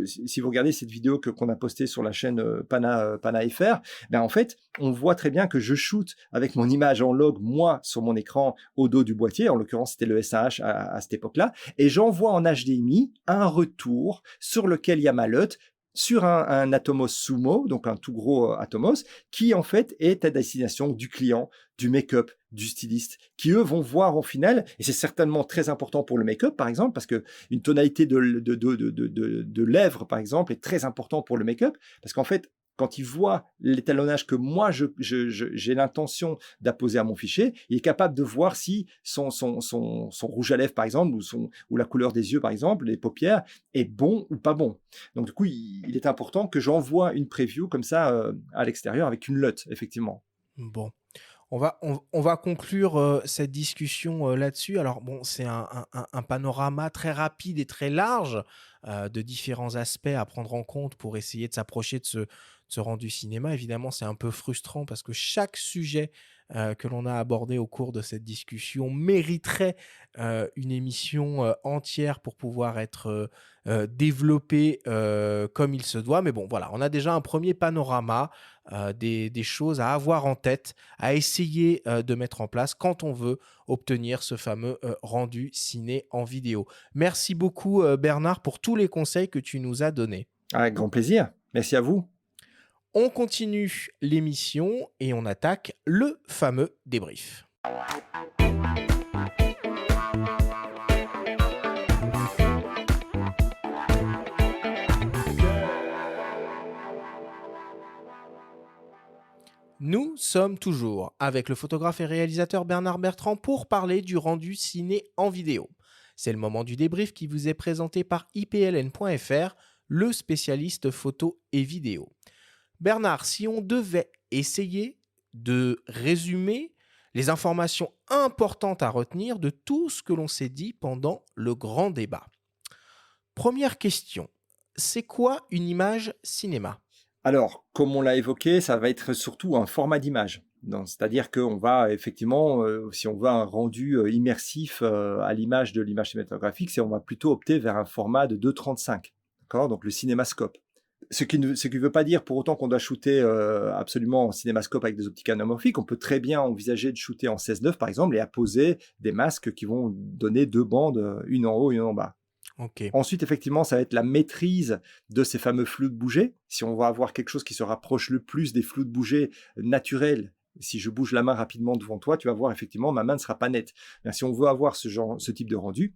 si vous regardez cette vidéo qu'on a postée sur la chaîne Pana FR, ben en fait, on voit très bien que je shoot avec mon image en log, moi, sur mon écran au dos du boîtier. En l'occurrence, c'était le SAH à cette époque-là. Et j'envoie en HDMI un retour sur lequel il y a ma LUT, sur un Atomos Sumo, donc un tout gros Atomos, qui en fait est à destination du client, du make-up, du styliste, qui eux vont voir au final, et c'est certainement très important pour le make-up par exemple, parce qu'une tonalité de lèvres par exemple est très important pour le make-up, parce qu'en fait, quand il voit l'étalonnage que moi, j'ai l'intention d'apposer à mon fichier, il est capable de voir si son rouge à lèvres, par exemple, ou la couleur des yeux, par exemple, les paupières, est bon ou pas bon. Donc, du coup, il est important que j'envoie une preview comme ça à l'extérieur avec une LUT, effectivement. Bon. On va conclure cette discussion là-dessus. Alors, bon, c'est un panorama très rapide et très large de différents aspects à prendre en compte pour essayer de s'approcher de ce rendu cinéma. Évidemment, c'est un peu frustrant parce que chaque sujet que l'on a abordé au cours de cette discussion mériterait une émission entière pour pouvoir être développé comme il se doit. Mais bon, voilà, on a déjà un premier panorama des choses à avoir en tête, à essayer de mettre en place quand on veut obtenir ce fameux rendu ciné en vidéo. Merci beaucoup Bernard pour tous les conseils que tu nous as donnés. Avec grand plaisir. Merci à vous. On continue l'émission et on attaque le fameux débrief. Nous sommes toujours avec le photographe et réalisateur Bernard Bertrand pour parler du rendu ciné en vidéo. C'est le moment du débrief qui vous est présenté par ipln.fr, le spécialiste photo et vidéo. Bernard, si on devait essayer de résumer les informations importantes à retenir de tout ce que l'on s'est dit pendant le grand débat. Première question, c'est quoi une image cinéma ? Alors, comme on l'a évoqué, ça va être surtout un format d'image. C'est-à-dire qu'on va effectivement, si on veut un rendu immersif à l'image de l'image cinématographique, on va plutôt opter vers un format de 2.35, d'accord ? Donc le cinémascope. Ce qui ne veut pas dire pour autant qu'on doit shooter absolument en cinémascope avec des optiques anamorphiques. On peut très bien envisager de shooter en 16:9 par exemple et apposer des masques qui vont donner deux bandes, une en haut et une en bas. Okay. Ensuite, effectivement, ça va être la maîtrise de ces fameux flous de bouger. Si on va avoir quelque chose qui se rapproche le plus des flous de bouger naturels, si je bouge la main rapidement devant toi, tu vas voir effectivement ma main ne sera pas nette. Mais si on veut avoir ce type de rendu,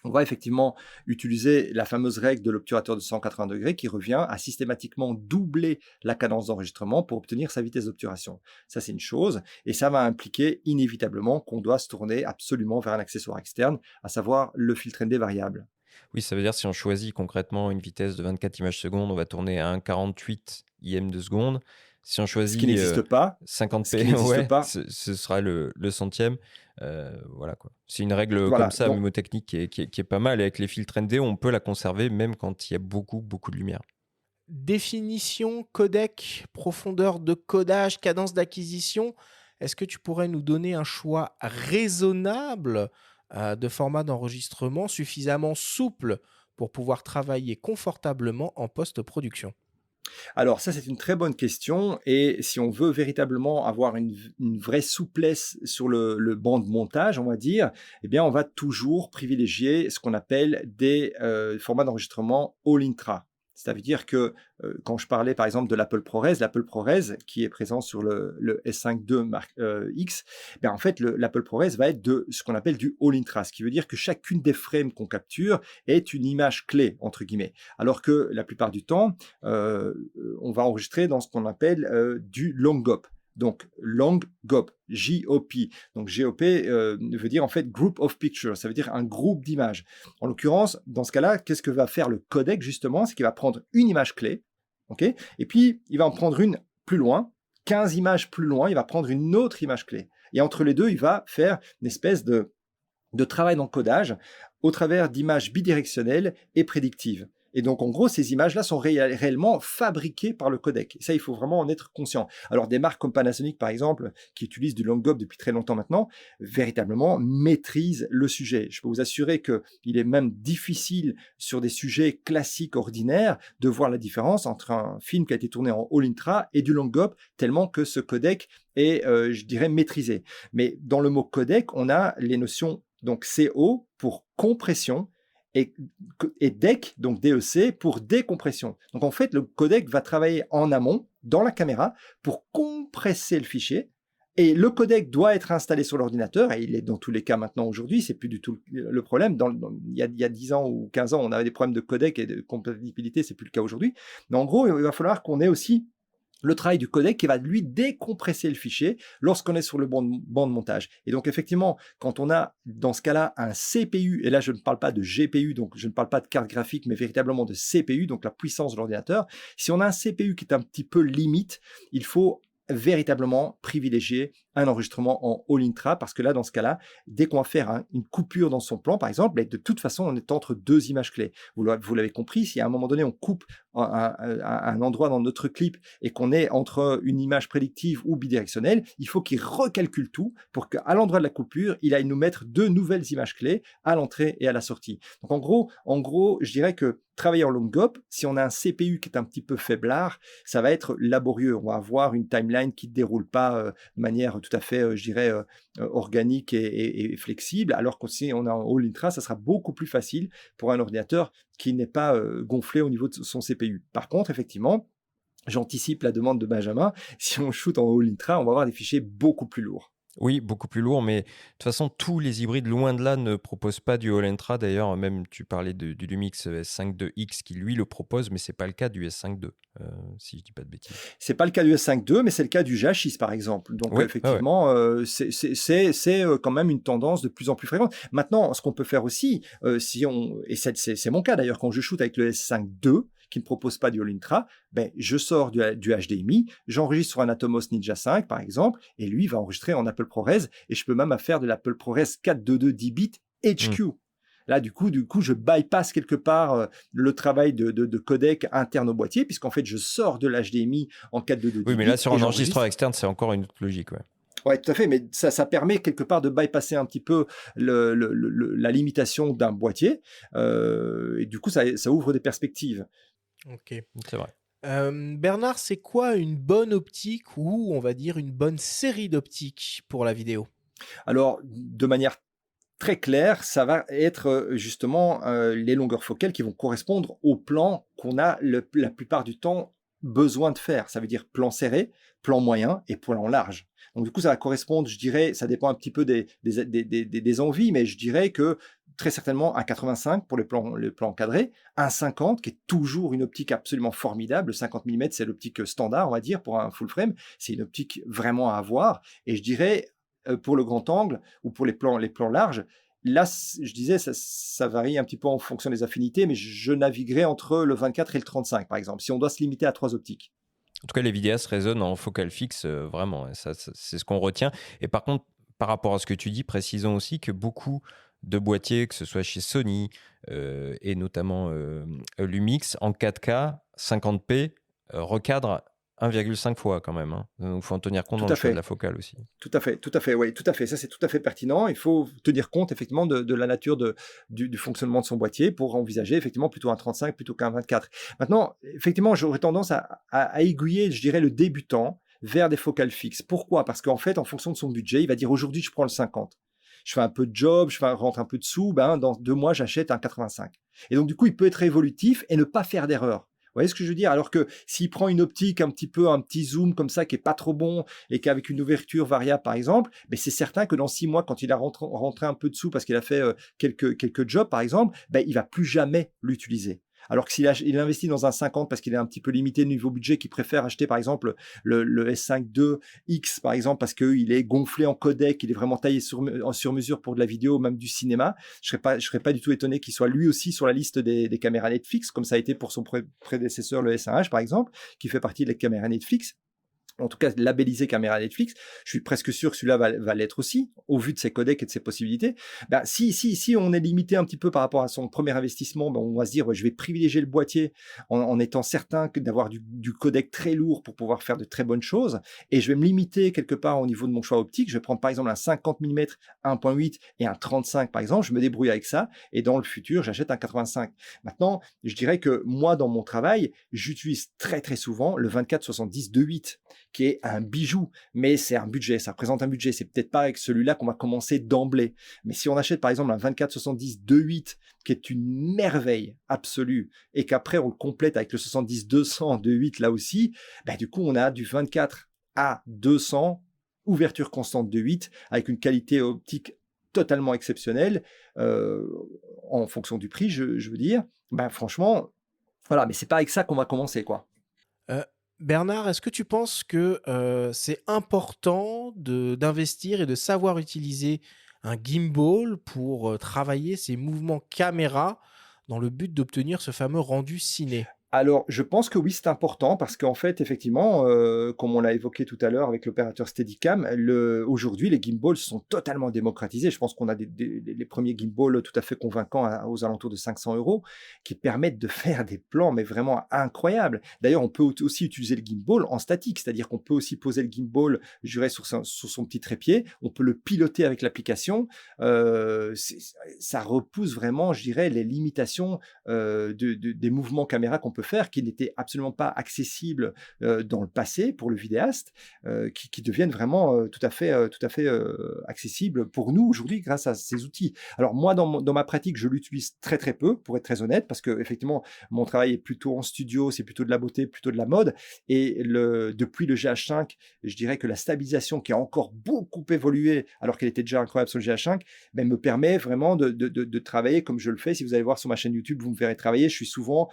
on va effectivement utiliser la fameuse règle de l'obturateur de 180 degrés qui revient à systématiquement doubler la cadence d'enregistrement pour obtenir sa vitesse d'obturation. Ça, c'est une chose, et ça va impliquer inévitablement qu'on doit se tourner absolument vers un accessoire externe, à savoir le filtre ND variable. Oui, ça veut dire si on choisit concrètement une vitesse de 24 images secondes, on va tourner à 1,48 IM de seconde. Si on choisit ce qui n'existe pas, 50p, ce sera le centième. Voilà quoi. C'est une règle comme ça, mnémotechnique, qui est pas mal. Et avec les filtres ND, on peut la conserver même quand il y a beaucoup de lumière. Définition, codec, profondeur de codage, cadence d'acquisition. Est-ce que tu pourrais nous donner un choix raisonnable de format d'enregistrement suffisamment souple pour pouvoir travailler confortablement en post-production ? Alors ça, c'est une très bonne question, et si on veut véritablement avoir une vraie souplesse sur le banc de montage, on va dire, eh bien on va toujours privilégier ce qu'on appelle des formats d'enregistrement all-intra. Ça veut dire que quand je parlais par exemple de l'Apple ProRes qui est présent sur le S5 II Mark X, ben en fait l'Apple ProRes va être de ce qu'on appelle du all-intra, ce qui veut dire que chacune des frames qu'on capture est une image clé entre guillemets, alors que la plupart du temps on va enregistrer dans ce qu'on appelle du long GOP. Donc, long GOP, J-O-P. Donc, GOP veut dire en fait group of pictures, ça veut dire un groupe d'images. En l'occurrence, dans ce cas-là, qu'est-ce que va faire le codec justement ? C'est qu'il va prendre une image clé, okay, et puis il va en prendre une plus loin, 15 images plus loin, il va prendre une autre image clé. Et entre les deux, il va faire une espèce de travail d'encodage au travers d'images bidirectionnelles et prédictives. Et donc, en gros, ces images-là sont réellement fabriquées par le codec. Et ça, il faut vraiment en être conscient. Alors, des marques comme Panasonic, par exemple, qui utilisent du long GOP depuis très longtemps maintenant, véritablement maîtrisent le sujet. Je peux vous assurer qu'il est même difficile sur des sujets classiques, ordinaires, de voir la différence entre un film qui a été tourné en all-intra et du long GOP, tellement que ce codec est, je dirais, maîtrisé. Mais dans le mot codec, on a les notions, donc CO pour compression, et DEC, donc DEC, pour décompression. Donc en fait, le codec va travailler en amont, dans la caméra, pour compresser le fichier, et le codec doit être installé sur l'ordinateur, et il est dans tous les cas maintenant aujourd'hui, c'est plus du tout le problème. Il y a 10 ans ou 15 ans, on avait des problèmes de codec et de compatibilité, c'est plus le cas aujourd'hui. Mais en gros, il va falloir qu'on ait aussi le travail du codec qui va lui décompresser le fichier lorsqu'on est sur le banc de montage. Et donc effectivement, quand on a dans ce cas-là un CPU, et là je ne parle pas de GPU, donc je ne parle pas de carte graphique, mais véritablement de CPU, donc la puissance de l'ordinateur, si on a un CPU qui est un petit peu limite, il faut véritablement privilégier un enregistrement en all intra, parce que là, dans ce cas-là, dès qu'on va faire une coupure dans son plan, par exemple, de toute façon, on est entre deux images clés. Vous l'avez compris, si à un moment donné, on coupe un endroit dans notre clip et qu'on est entre une image prédictive ou bidirectionnelle, il faut qu'il recalcule tout pour qu'à l'endroit de la coupure, il aille nous mettre deux nouvelles images clés à l'entrée et à la sortie. Donc en gros, je dirais que travailler en long GOP, si on a un CPU qui est un petit peu faiblard, ça va être laborieux. On va avoir une timeline qui ne déroule pas de manière tout à fait, je dirais, organique et flexible, alors que si on a un all intra, ça sera beaucoup plus facile pour un ordinateur qui n'est pas gonflé au niveau de son CPU. Par contre, effectivement, j'anticipe la demande de Benjamin, si on shoot en all intra, on va avoir des fichiers beaucoup plus lourds. Oui, beaucoup plus lourd, mais de toute façon, tous les hybrides, loin de là, ne proposent pas du all intra. D'ailleurs, même tu parlais du Lumix S5 II X qui, lui, le propose, mais ce n'est pas le cas du S5 II, si je ne dis pas de bêtises. Ce n'est pas le cas du S5 II, mais c'est le cas du GH6, par exemple. Donc, effectivement, c'est quand même une tendance de plus en plus fréquente. Maintenant, ce qu'on peut faire aussi, et c'est mon cas d'ailleurs, quand je shoot avec le S5 II, qui ne propose pas du all intra, je sors du HDMI, j'enregistre sur un Atomos Ninja 5 par exemple, et lui va enregistrer en Apple ProRes, et je peux même faire de l'Apple ProRes 422 10 bits HQ. Là, du coup, je bypass quelque part le travail de codec interne au boîtier, puisqu'en fait, je sors de l'HDMI en 422 10 Oui, mais là, sur un enregistreur externe, c'est encore une autre logique, ouais. Oui, tout à fait, mais ça permet quelque part de bypasser un petit peu la limitation d'un boîtier, et du coup, ça ouvre des perspectives. Ok. C'est vrai. Bernard, c'est quoi une bonne optique ou on va dire une bonne série d'optiques pour la vidéo? Alors, de manière très claire, ça va être justement les longueurs focales qui vont correspondre au plan qu'on a la plupart du temps besoin de faire. Ça veut dire plan serré, plan moyen et plan large. Donc du coup, ça va correspondre, je dirais, ça dépend un petit peu des envies, mais je dirais que très certainement un 85 pour les plans cadrés, un 50 qui est toujours une optique absolument formidable. Le 50 mm, c'est l'optique standard, on va dire, pour un full frame. C'est une optique vraiment à avoir. Et je dirais, pour le grand angle ou pour les plans larges, là, je disais, ça varie un petit peu en fonction des affinités, mais je naviguerai entre le 24 et le 35, par exemple, si on doit se limiter à 3 optiques. En tout cas, les vidéastes raisonnent en focale fixe, vraiment. Ça, c'est ce qu'on retient. Et par contre, par rapport à ce que tu dis, précisons aussi que beaucoup de boîtiers, que ce soit chez Sony et notamment Lumix, en 4K, 50p, recadrent 1,5 fois quand même. Donc, il faut en tenir compte dans le choix de la focale aussi. Tout à fait, oui, tout à fait. Ça, c'est tout à fait pertinent. Il faut tenir compte effectivement de la nature du fonctionnement de son boîtier pour envisager effectivement plutôt un 35 plutôt qu'un 24. Maintenant, effectivement, j'aurais tendance à aiguiller, je dirais, le débutant vers des focales fixes. Pourquoi? Parce qu'en fait, en fonction de son budget, il va dire aujourd'hui, je prends le 50. Je fais un peu de job, je rentre un peu de sous, dans 2 mois, j'achète un 85. Et donc, du coup, il peut être évolutif et ne pas faire d'erreur. Vous voyez ce que je veux dire? Alors que s'il prend une optique un petit zoom comme ça qui est pas trop bon et qu'avec une ouverture variable par exemple, c'est certain que dans 6 mois, quand il a rentré un peu de sous parce qu'il a fait quelques jobs par exemple, il va plus jamais l'utiliser. Alors que s'il investit dans un 50 parce qu'il est un petit peu limité de niveau budget, qu'il préfère acheter par exemple le S5 II X par exemple parce qu'il est gonflé en codec, il est vraiment taillé sur mesure pour de la vidéo, même du cinéma, je serais pas du tout étonné qu'il soit lui aussi sur la liste des caméras Netflix, comme ça a été pour son prédécesseur le S1H par exemple, qui fait partie des caméras Netflix. En tout cas labellisé caméra Netflix, je suis presque sûr que celui-là va l'être aussi, au vu de ses codecs et de ses possibilités. Si on est limité un petit peu par rapport à son premier investissement, on va se dire, je vais privilégier le boîtier en étant certain d'avoir du codec très lourd pour pouvoir faire de très bonnes choses, et je vais me limiter quelque part au niveau de mon choix optique. Je vais prendre par exemple un 50 mm 1.8 et un 35 par exemple, je me débrouille avec ça, et dans le futur, j'achète un 85. Maintenant, je dirais que moi, dans mon travail, j'utilise très très souvent le 24-70 2.8, qui est un bijou, mais c'est un budget, ça représente un budget, c'est peut-être pas avec celui-là qu'on va commencer d'emblée, mais si on achète par exemple un 24-70 2.8 qui est une merveille absolue, et qu'après on le complète avec le 70-200 2.8 là aussi, du coup on a du 24 à 200, ouverture constante 2.8, avec une qualité optique totalement exceptionnelle, en fonction du prix, je veux dire, franchement, voilà, mais c'est pas avec ça qu'on va commencer, quoi. Bernard, est-ce que tu penses que c'est important d'investir et de savoir utiliser un gimbal pour travailler ses mouvements caméra dans le but d'obtenir ce fameux rendu ciné? Alors, je pense que oui, c'est important parce qu'en fait, effectivement, comme on l'a évoqué tout à l'heure avec l'opérateur Steadicam, aujourd'hui, les gimbals sont totalement démocratisés. Je pense qu'on a les premiers gimbals tout à fait convaincants aux alentours de 500 € qui permettent de faire des plans, mais vraiment incroyables. D'ailleurs, on peut aussi utiliser le gimbal en statique, c'est-à-dire qu'on peut aussi poser le gimbal, je dirais, sur son petit trépied. On peut le piloter avec l'application. Ça repousse vraiment, je dirais, les limitations des mouvements caméra qu'on peut faire, qui n'étaient absolument pas accessibles dans le passé pour le vidéaste, qui deviennent vraiment tout à fait accessibles pour nous aujourd'hui grâce à ces outils. Alors moi, dans ma pratique, je l'utilise très très peu, pour être très honnête, parce que effectivement, mon travail est plutôt en studio, c'est plutôt de la beauté, plutôt de la mode, et depuis le GH5, je dirais que la stabilisation qui a encore beaucoup évolué, alors qu'elle était déjà incroyable sur le GH5, ben, me permet vraiment de travailler comme je le fais. Si vous allez voir sur ma chaîne YouTube, vous me verrez travailler. Je suis souvent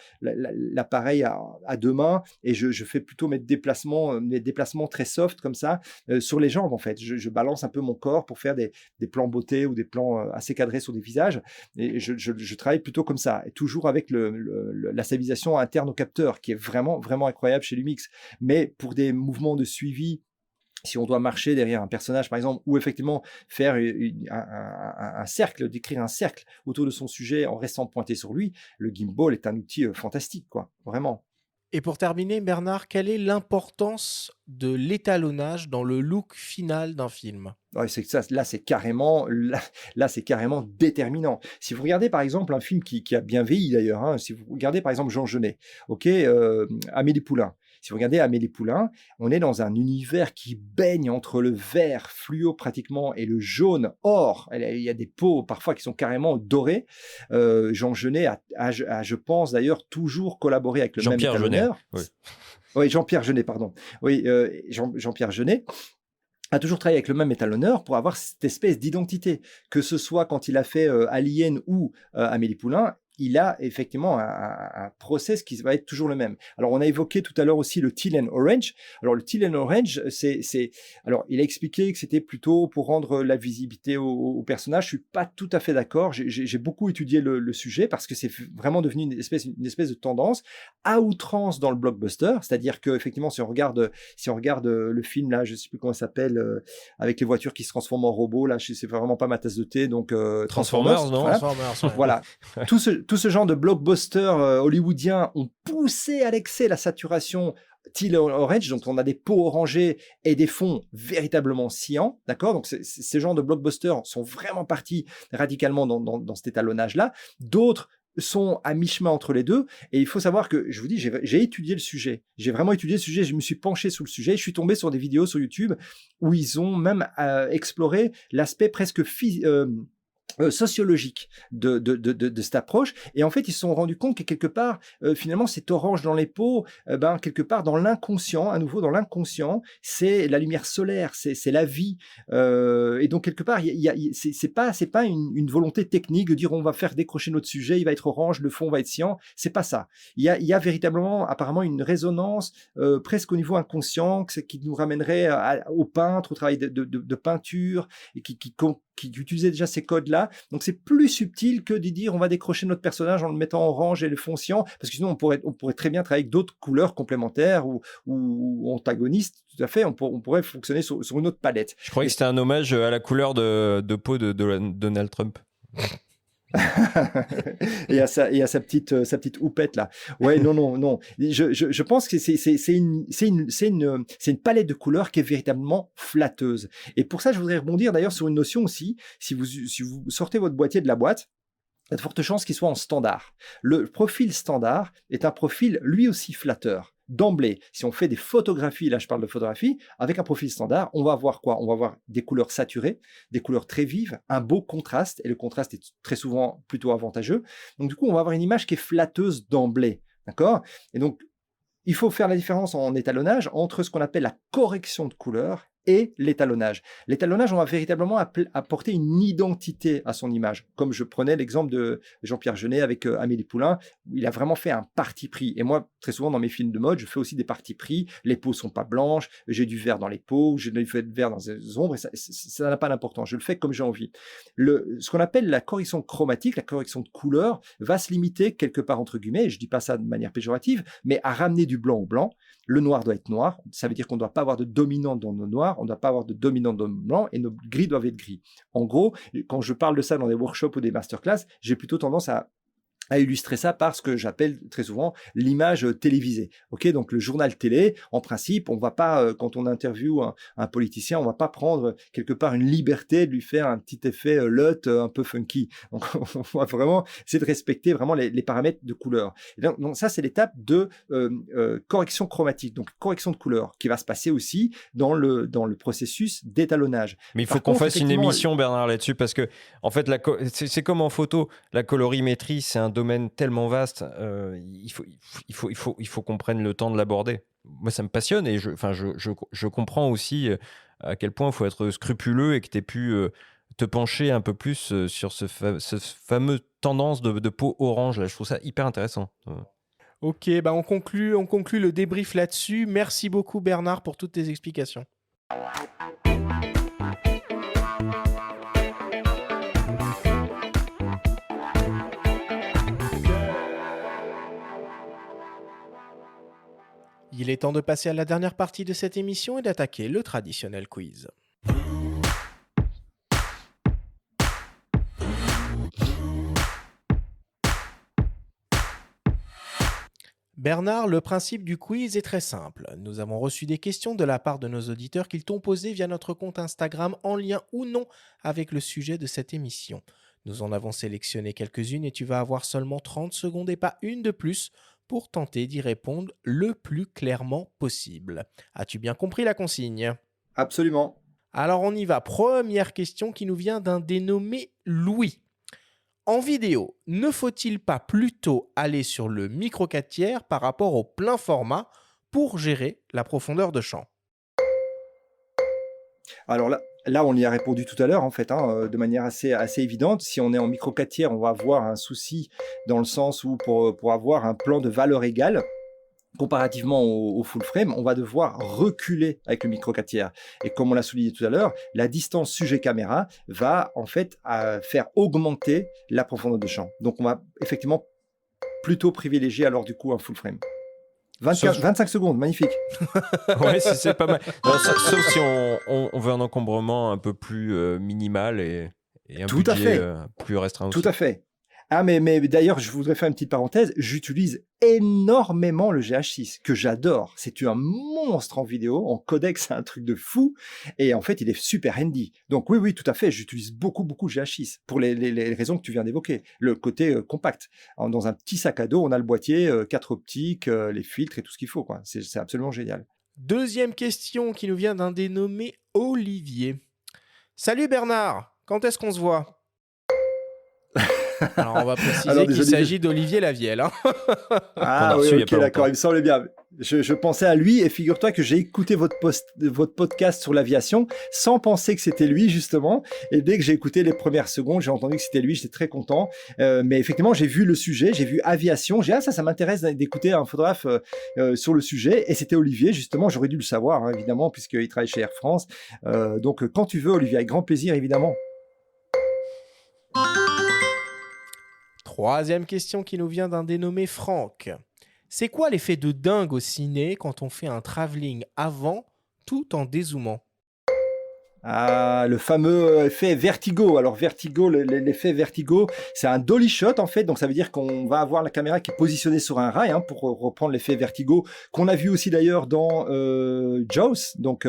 l'appareil à deux mains et je fais plutôt mes déplacements très soft comme ça sur les jambes en fait. Je balance un peu mon corps pour faire des plans beauté ou des plans assez cadrés sur des visages et je travaille plutôt comme ça, et toujours avec la stabilisation interne au capteur qui est vraiment, vraiment incroyable chez Lumix. Mais pour des mouvements de suivi, si on doit marcher derrière un personnage, par exemple, ou effectivement faire un cercle, décrire un cercle autour de son sujet en restant pointé sur lui, le gimbal est un outil fantastique, quoi, vraiment. Et pour terminer, Bernard, quelle est l'importance de l'étalonnage dans le look final d'un film? Ouais, là, c'est carrément déterminant. Si vous regardez, par exemple, un film qui a bien vieilli d'ailleurs, hein, si vous regardez, par exemple, Jean Genet, ok, Amélie Poulain. Si vous regardez Amélie Poulain, on est dans un univers qui baigne entre le vert fluo pratiquement et le jaune or. Il y a des peaux parfois qui sont carrément dorées. Jean Genet a, je pense d'ailleurs, toujours collaboré avec le même étalonneur. Oui, Jean-Pierre Jeunet, pardon. Oui, Jean-Pierre Jeunet a toujours travaillé avec le même étalonneur pour avoir cette espèce d'identité. Que ce soit quand il a fait Alien ou Amélie Poulain, il a effectivement un process qui va être toujours le même. Alors, on a évoqué tout à l'heure aussi le Teal and Orange. Alors, le Teal and Orange, alors, il a expliqué que c'était plutôt pour rendre la visibilité au personnage. Je suis pas tout à fait d'accord. J'ai beaucoup étudié le sujet parce que c'est vraiment devenu une espèce de tendance à outrance dans le blockbuster. C'est-à-dire que effectivement, si on regarde le film là, je sais plus comment ça s'appelle, avec les voitures qui se transforment en robots, là, c'est vraiment pas ma tasse de thé. Donc Transformers, non? Voilà. Transformers, ouais. Voilà. Tout ce genre de blockbuster hollywoodien ont poussé à l'excès la saturation teal orange, donc on a des peaux orangées et des fonds véritablement sciants, d'accord? Donc ces genres de blockbusters sont vraiment partis radicalement dans cet étalonnage-là. D'autres sont à mi-chemin entre les deux, et il faut savoir que, je vous dis, j'ai étudié le sujet, j'ai vraiment étudié le sujet, je me suis penché sur le sujet, je suis tombé sur des vidéos sur YouTube où ils ont même exploré l'aspect presque sociologique de cette approche, et en fait ils se sont rendus compte que quelque part finalement cet orange dans les peaux, quelque part dans l'inconscient, à nouveau dans l'inconscient, c'est la lumière solaire, c'est la vie, et donc quelque part c'est pas une volonté technique de dire on va faire décrocher notre sujet, il va être orange, le fond va être cyan, c'est pas ça. Il y a véritablement apparemment une résonance presque au niveau inconscient qui nous ramènerait au peintre, au travail de peinture, et qui utilisait déjà ces codes-là. Donc c'est plus subtil que de dire on va décrocher notre personnage en le mettant orange et le fond cyan, parce que sinon on pourrait très bien travailler avec d'autres couleurs complémentaires ou antagonistes, tout à fait, on pourrait fonctionner sur une autre palette. Je croyais que c'était un hommage à la couleur de peau de Donald Trump. et à sa petite houppette là. Ouais, non. Je pense que c'est une palette de couleurs qui est véritablement flatteuse. Et pour ça, je voudrais rebondir d'ailleurs sur une notion aussi. Si vous sortez votre boîtier de la boîte, il y a de fortes chances qu'il soit en standard. Le profil standard est un profil lui aussi flatteur. D'emblée, si on fait des photographies, là je parle de photographie, avec un profil standard, on va avoir quoi? On va avoir des couleurs saturées, des couleurs très vives, un beau contraste, et le contraste est très souvent plutôt avantageux. Donc du coup, on va avoir une image qui est flatteuse d'emblée, d'accord? Et donc, il faut faire la différence en étalonnage entre ce qu'on appelle la correction de couleur et l'étalonnage. L'étalonnage, on va véritablement apporter une identité à son image. Comme je prenais l'exemple de Jean-Pierre Jeunet avec Amélie Poulain, où il a vraiment fait un parti pris. Et moi, très souvent dans mes films de mode, je fais aussi des partis pris. Les peaux sont pas blanches, j'ai du vert dans les peaux, j'ai du vert dans les ombres, et ça n'a pas d'importance. Je le fais comme j'ai envie. Ce qu'on appelle la correction chromatique, la correction de couleur, va se limiter quelque part entre guillemets, et je dis pas ça de manière péjorative, mais à ramener du blanc au blanc. Le noir doit être noir, ça veut dire qu'on ne doit pas avoir de dominante dans nos noirs, on ne doit pas avoir de dominante dans nos blancs, et nos gris doivent être gris. En gros, quand je parle de ça dans des workshops ou des masterclass, j'ai plutôt tendance à illustrer ça par ce que j'appelle très souvent l'image télévisée. Ok, donc le journal télé, en principe, on va pas, quand on interviewe un politicien, on va pas prendre quelque part une liberté de lui faire un petit effet LUT un peu funky. Donc on va vraiment essayer de respecter vraiment les paramètres de couleur. Et donc ça, c'est l'étape de correction chromatique, donc correction de couleur, qui va se passer aussi dans le processus d'étalonnage. Mais il faut qu'on fasse une émission, Bernard, là-dessus, parce que en fait, c'est comme en photo, la colorimétrie, c'est un domaine tellement vaste, il faut qu'on prenne le temps de l'aborder. Moi, ça me passionne et je comprends aussi à quel point il faut être scrupuleux et que tu aies pu te pencher un peu plus sur ce fameux tendance de peau orange. Là, je trouve ça hyper intéressant. Ok, bah on conclut le débrief là-dessus. Merci beaucoup Bernard pour toutes tes explications. Il est temps de passer à la dernière partie de cette émission et d'attaquer le traditionnel quiz. Bernard, le principe du quiz est très simple. Nous avons reçu des questions de la part de nos auditeurs qu'ils t'ont posées via notre compte Instagram en lien ou non avec le sujet de cette émission. Nous en avons sélectionné quelques-unes et tu vas avoir seulement 30 secondes et pas une de plus pour tenter d'y répondre le plus clairement possible. As-tu bien compris la consigne ? Absolument. Alors on y va. Première question qui nous vient d'un dénommé Louis. En vidéo, ne faut-il pas plutôt aller sur le micro 4/3 par rapport au plein format pour gérer la profondeur de champ ? Alors là, on y a répondu tout à l'heure, en fait, de manière assez évidente. Si on est en micro 4/3, on va avoir un souci dans le sens où pour avoir un plan de valeur égale, comparativement au full frame, on va devoir reculer avec le micro 4/3. Et comme on l'a souligné tout à l'heure, la distance sujet-caméra va en fait faire augmenter la profondeur de champ. Donc on va effectivement plutôt privilégier alors du coup un full frame. 25 secondes, magnifique. Oui, c'est pas mal. Non, sauf si on veut un encombrement un peu plus minimal et un tout budget plus restreint aussi. Tout à fait. Ah, mais d'ailleurs, je voudrais faire une petite parenthèse. J'utilise énormément le GH6, que j'adore. C'est un monstre en vidéo. En codec, c'est un truc de fou. Et en fait, il est super handy. Donc oui, tout à fait. J'utilise beaucoup le GH6 pour les raisons que tu viens d'évoquer. Le côté compact. Dans un petit sac à dos, on a le boîtier, 4 optiques, les filtres et tout ce qu'il faut, quoi. C'est absolument génial. Deuxième question qui nous vient d'un dénommé Olivier. Salut Bernard, quand est-ce qu'on se voit ? Alors, on va préciser qu'il s'agit d'Olivier Lavielle. Hein. Ah oui, ok, d'accord, il me semblait bien. Je pensais à lui et figure-toi que j'ai écouté votre podcast sur l'aviation sans penser que c'était lui, justement. Et dès que j'ai écouté les premières secondes, j'ai entendu que c'était lui, j'étais très content. Mais effectivement, j'ai vu le sujet, j'ai vu aviation. J'ai dit, ça m'intéresse d'écouter un photographe sur le sujet. Et c'était Olivier, justement, j'aurais dû le savoir, hein, évidemment, puisqu'il travaille chez Air France. Donc, quand tu veux, Olivier, avec grand plaisir, évidemment. Troisième question qui nous vient d'un dénommé Franck. C'est quoi l'effet de dingue au ciné quand on fait un travelling avant tout en dézoomant ? Ah, le fameux effet vertigo. Alors vertigo, l'effet vertigo, c'est un dolly shot en fait, donc ça veut dire qu'on va avoir la caméra qui est positionnée sur un rail, hein, pour reprendre l'effet vertigo qu'on a vu aussi d'ailleurs dans Jaws, donc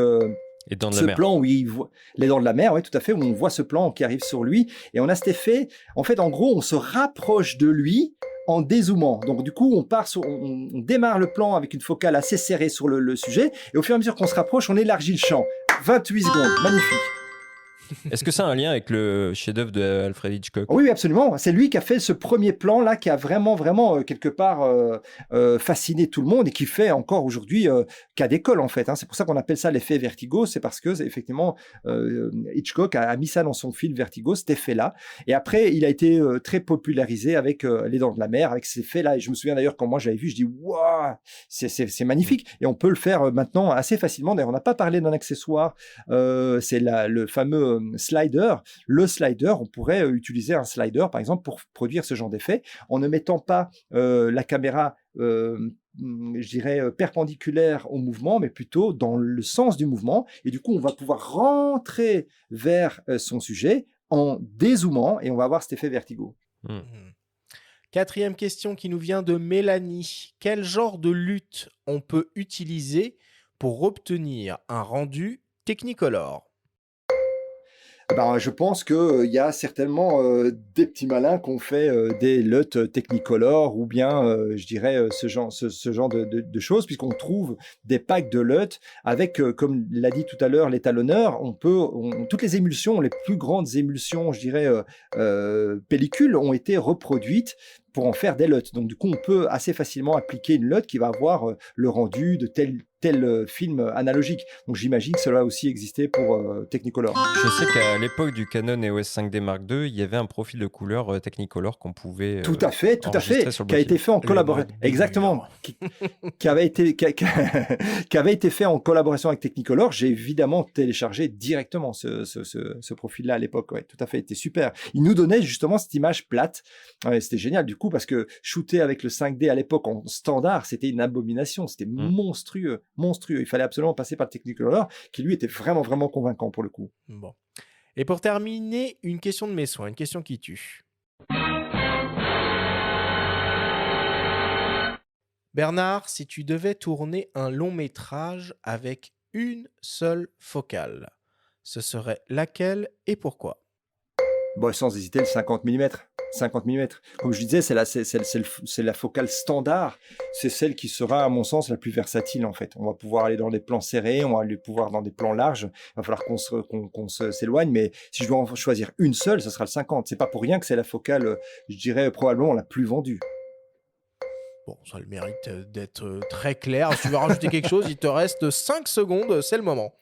les dents de ce la mer. plan où il voit les dents de la mer, oui, tout à fait, où on voit ce plan qui arrive sur lui, et on a cet effet, en fait, en gros, on se rapproche de lui en dézoomant. Donc, du coup, on démarre le plan avec une focale assez serrée sur le sujet, et au fur et à mesure qu'on se rapproche, on élargit le champ. 28 secondes, magnifique. Est-ce que ça a un lien avec le chef-d'œuvre d'Alfred Hitchcock? Oui, absolument. C'est lui qui a fait ce premier plan-là, qui a vraiment, quelque part fasciné tout le monde et qui fait encore aujourd'hui cas d'école, en fait. Hein. C'est pour ça qu'on appelle ça l'effet Vertigo. C'est parce que, effectivement, Hitchcock a mis ça dans son film Vertigo, cet effet-là. Et après, il a été très popularisé avec Les Dents de la Mer, avec cet effet-là. Et je me souviens d'ailleurs, quand moi je l'avais vu, je dis « Waouh, c'est magnifique !» Et on peut le faire maintenant assez facilement. D'ailleurs, on n'a pas parlé d'un accessoire. C'est le fameux slider. Le slider, on pourrait utiliser un slider, par exemple, pour produire ce genre d'effet, en ne mettant pas la caméra, je dirais, perpendiculaire au mouvement, mais plutôt dans le sens du mouvement. Et du coup, on va pouvoir rentrer vers son sujet en dézoomant et on va avoir cet effet vertigo. Quatrième question qui nous vient de Mélanie. Quel genre de lutte on peut utiliser pour obtenir un rendu Technicolor? Je pense qu'il y a certainement des petits malins qui ont fait des LUT Technicolor ou bien, je dirais, ce genre de choses, puisqu'on trouve des packs de LUT avec, comme l'a dit tout à l'heure l'étalonneur, toutes les émulsions, les plus grandes émulsions, je dirais, pellicules, ont été reproduites pour en faire des LUT. Donc, du coup, on peut assez facilement appliquer une LUT qui va avoir le rendu de tel film analogique. Donc, j'imagine que cela a aussi existé pour Technicolor. Je sais qu'à l'époque du Canon EOS 5D Mark II, il y y avait un profil de couleur Technicolor qu'on pouvait tout à fait, qui a été fait en collaboration. Exactement. qui avait été fait en collaboration avec Technicolor. J'ai évidemment téléchargé directement ce profil-là à l'époque. Ouais, tout à fait, c'était super. Il nous donnait justement cette image plate. Ouais, c'était génial du coup parce que shooter avec le 5D à l'époque en standard, c'était une abomination. C'était monstrueux. Il fallait absolument passer par le Technicolor qui lui était vraiment, vraiment convaincant pour le coup. Bon. Et pour terminer, une question de mes soins, une question qui tue. Bernard, si tu devais tourner un long métrage avec une seule focale, ce serait laquelle et pourquoi? Sans hésiter, le 50 mm. 50 mm. Comme je disais, c'est la focale standard. C'est celle qui sera, à mon sens, la plus versatile, en fait. On va pouvoir aller dans des plans serrés, on va aller pouvoir dans des plans larges. Il va falloir qu'on s'éloigne, mais si je dois en choisir une seule, ce sera le 50. C'est pas pour rien que c'est la focale, je dirais, probablement la plus vendue. Bon, ça a le mérite d'être très clair. Si tu veux rajouter quelque chose, il te reste 5 secondes, c'est le moment.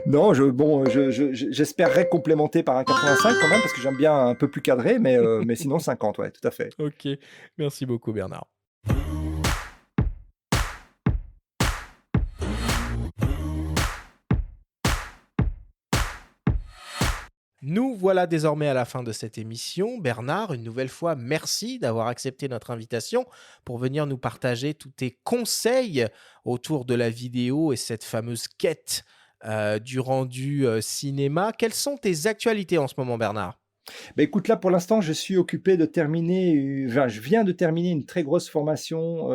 Non, j'espérerais complémenter par un 85 quand même, parce que j'aime bien un peu plus cadré, mais sinon 50, ouais, tout à fait. Ok, merci beaucoup Bernard. Nous voilà désormais à la fin de cette émission. Bernard, une nouvelle fois, merci d'avoir accepté notre invitation pour venir nous partager tous tes conseils autour de la vidéo et cette fameuse quête du rendu cinéma. Quelles sont tes actualités en ce moment, Bernard ? Écoute, là pour l'instant, je suis occupé de terminer, je viens de terminer une très grosse formation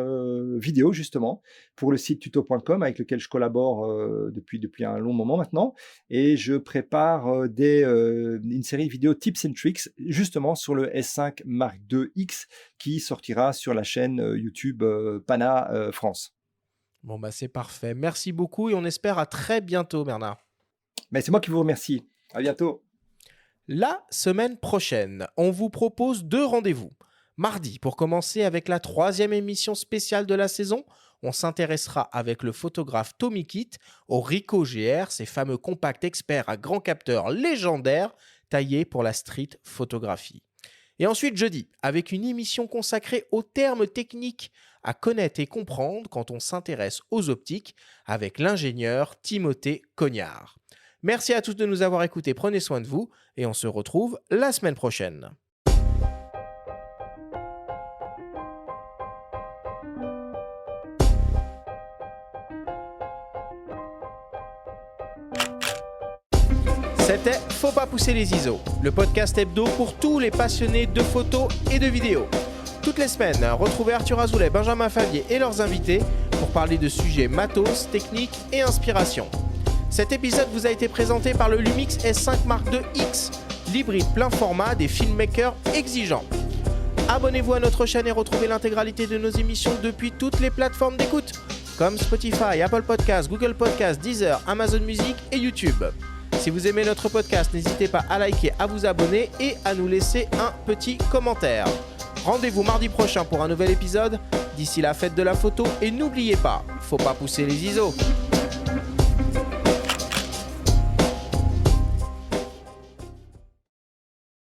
vidéo justement pour le site tuto.com avec lequel je collabore depuis un long moment maintenant, et je prépare une série de vidéos tips and tricks justement sur le S5 Mark IIX qui sortira sur la chaîne YouTube Pana France. Bon c'est parfait, merci beaucoup et on espère à très bientôt Bernard. C'est moi qui vous remercie, à bientôt. La semaine prochaine, on vous propose 2 rendez-vous. Mardi, pour commencer avec la 3e émission spéciale de la saison, on s'intéressera avec le photographe Tommy Kitt au Ricoh GR, ces fameux compacts experts à grand capteur légendaires taillés pour la street photographie. Et ensuite jeudi, avec une émission consacrée aux termes techniques à connaître et comprendre quand on s'intéresse aux optiques avec l'ingénieur Timothée Cognard. Merci à tous de nous avoir écoutés, prenez soin de vous et on se retrouve la semaine prochaine. C'était Faut pas pousser les ISO, le podcast hebdo pour tous les passionnés de photos et de vidéos. Toutes les semaines, retrouvez Arthur Azoulay, Benjamin Favier et leurs invités pour parler de sujets matos, techniques et inspiration. Cet épisode vous a été présenté par le Lumix S5 Mark IIX, l'hybride plein format des filmmakers exigeants. Abonnez-vous à notre chaîne et retrouvez l'intégralité de nos émissions depuis toutes les plateformes d'écoute, comme Spotify, Apple Podcasts, Google Podcasts, Deezer, Amazon Music et YouTube. Si vous aimez notre podcast, n'hésitez pas à liker, à vous abonner et à nous laisser un petit commentaire. Rendez-vous mardi prochain pour un nouvel épisode. D'ici là, faites de la photo et n'oubliez pas, faut pas pousser les ISO.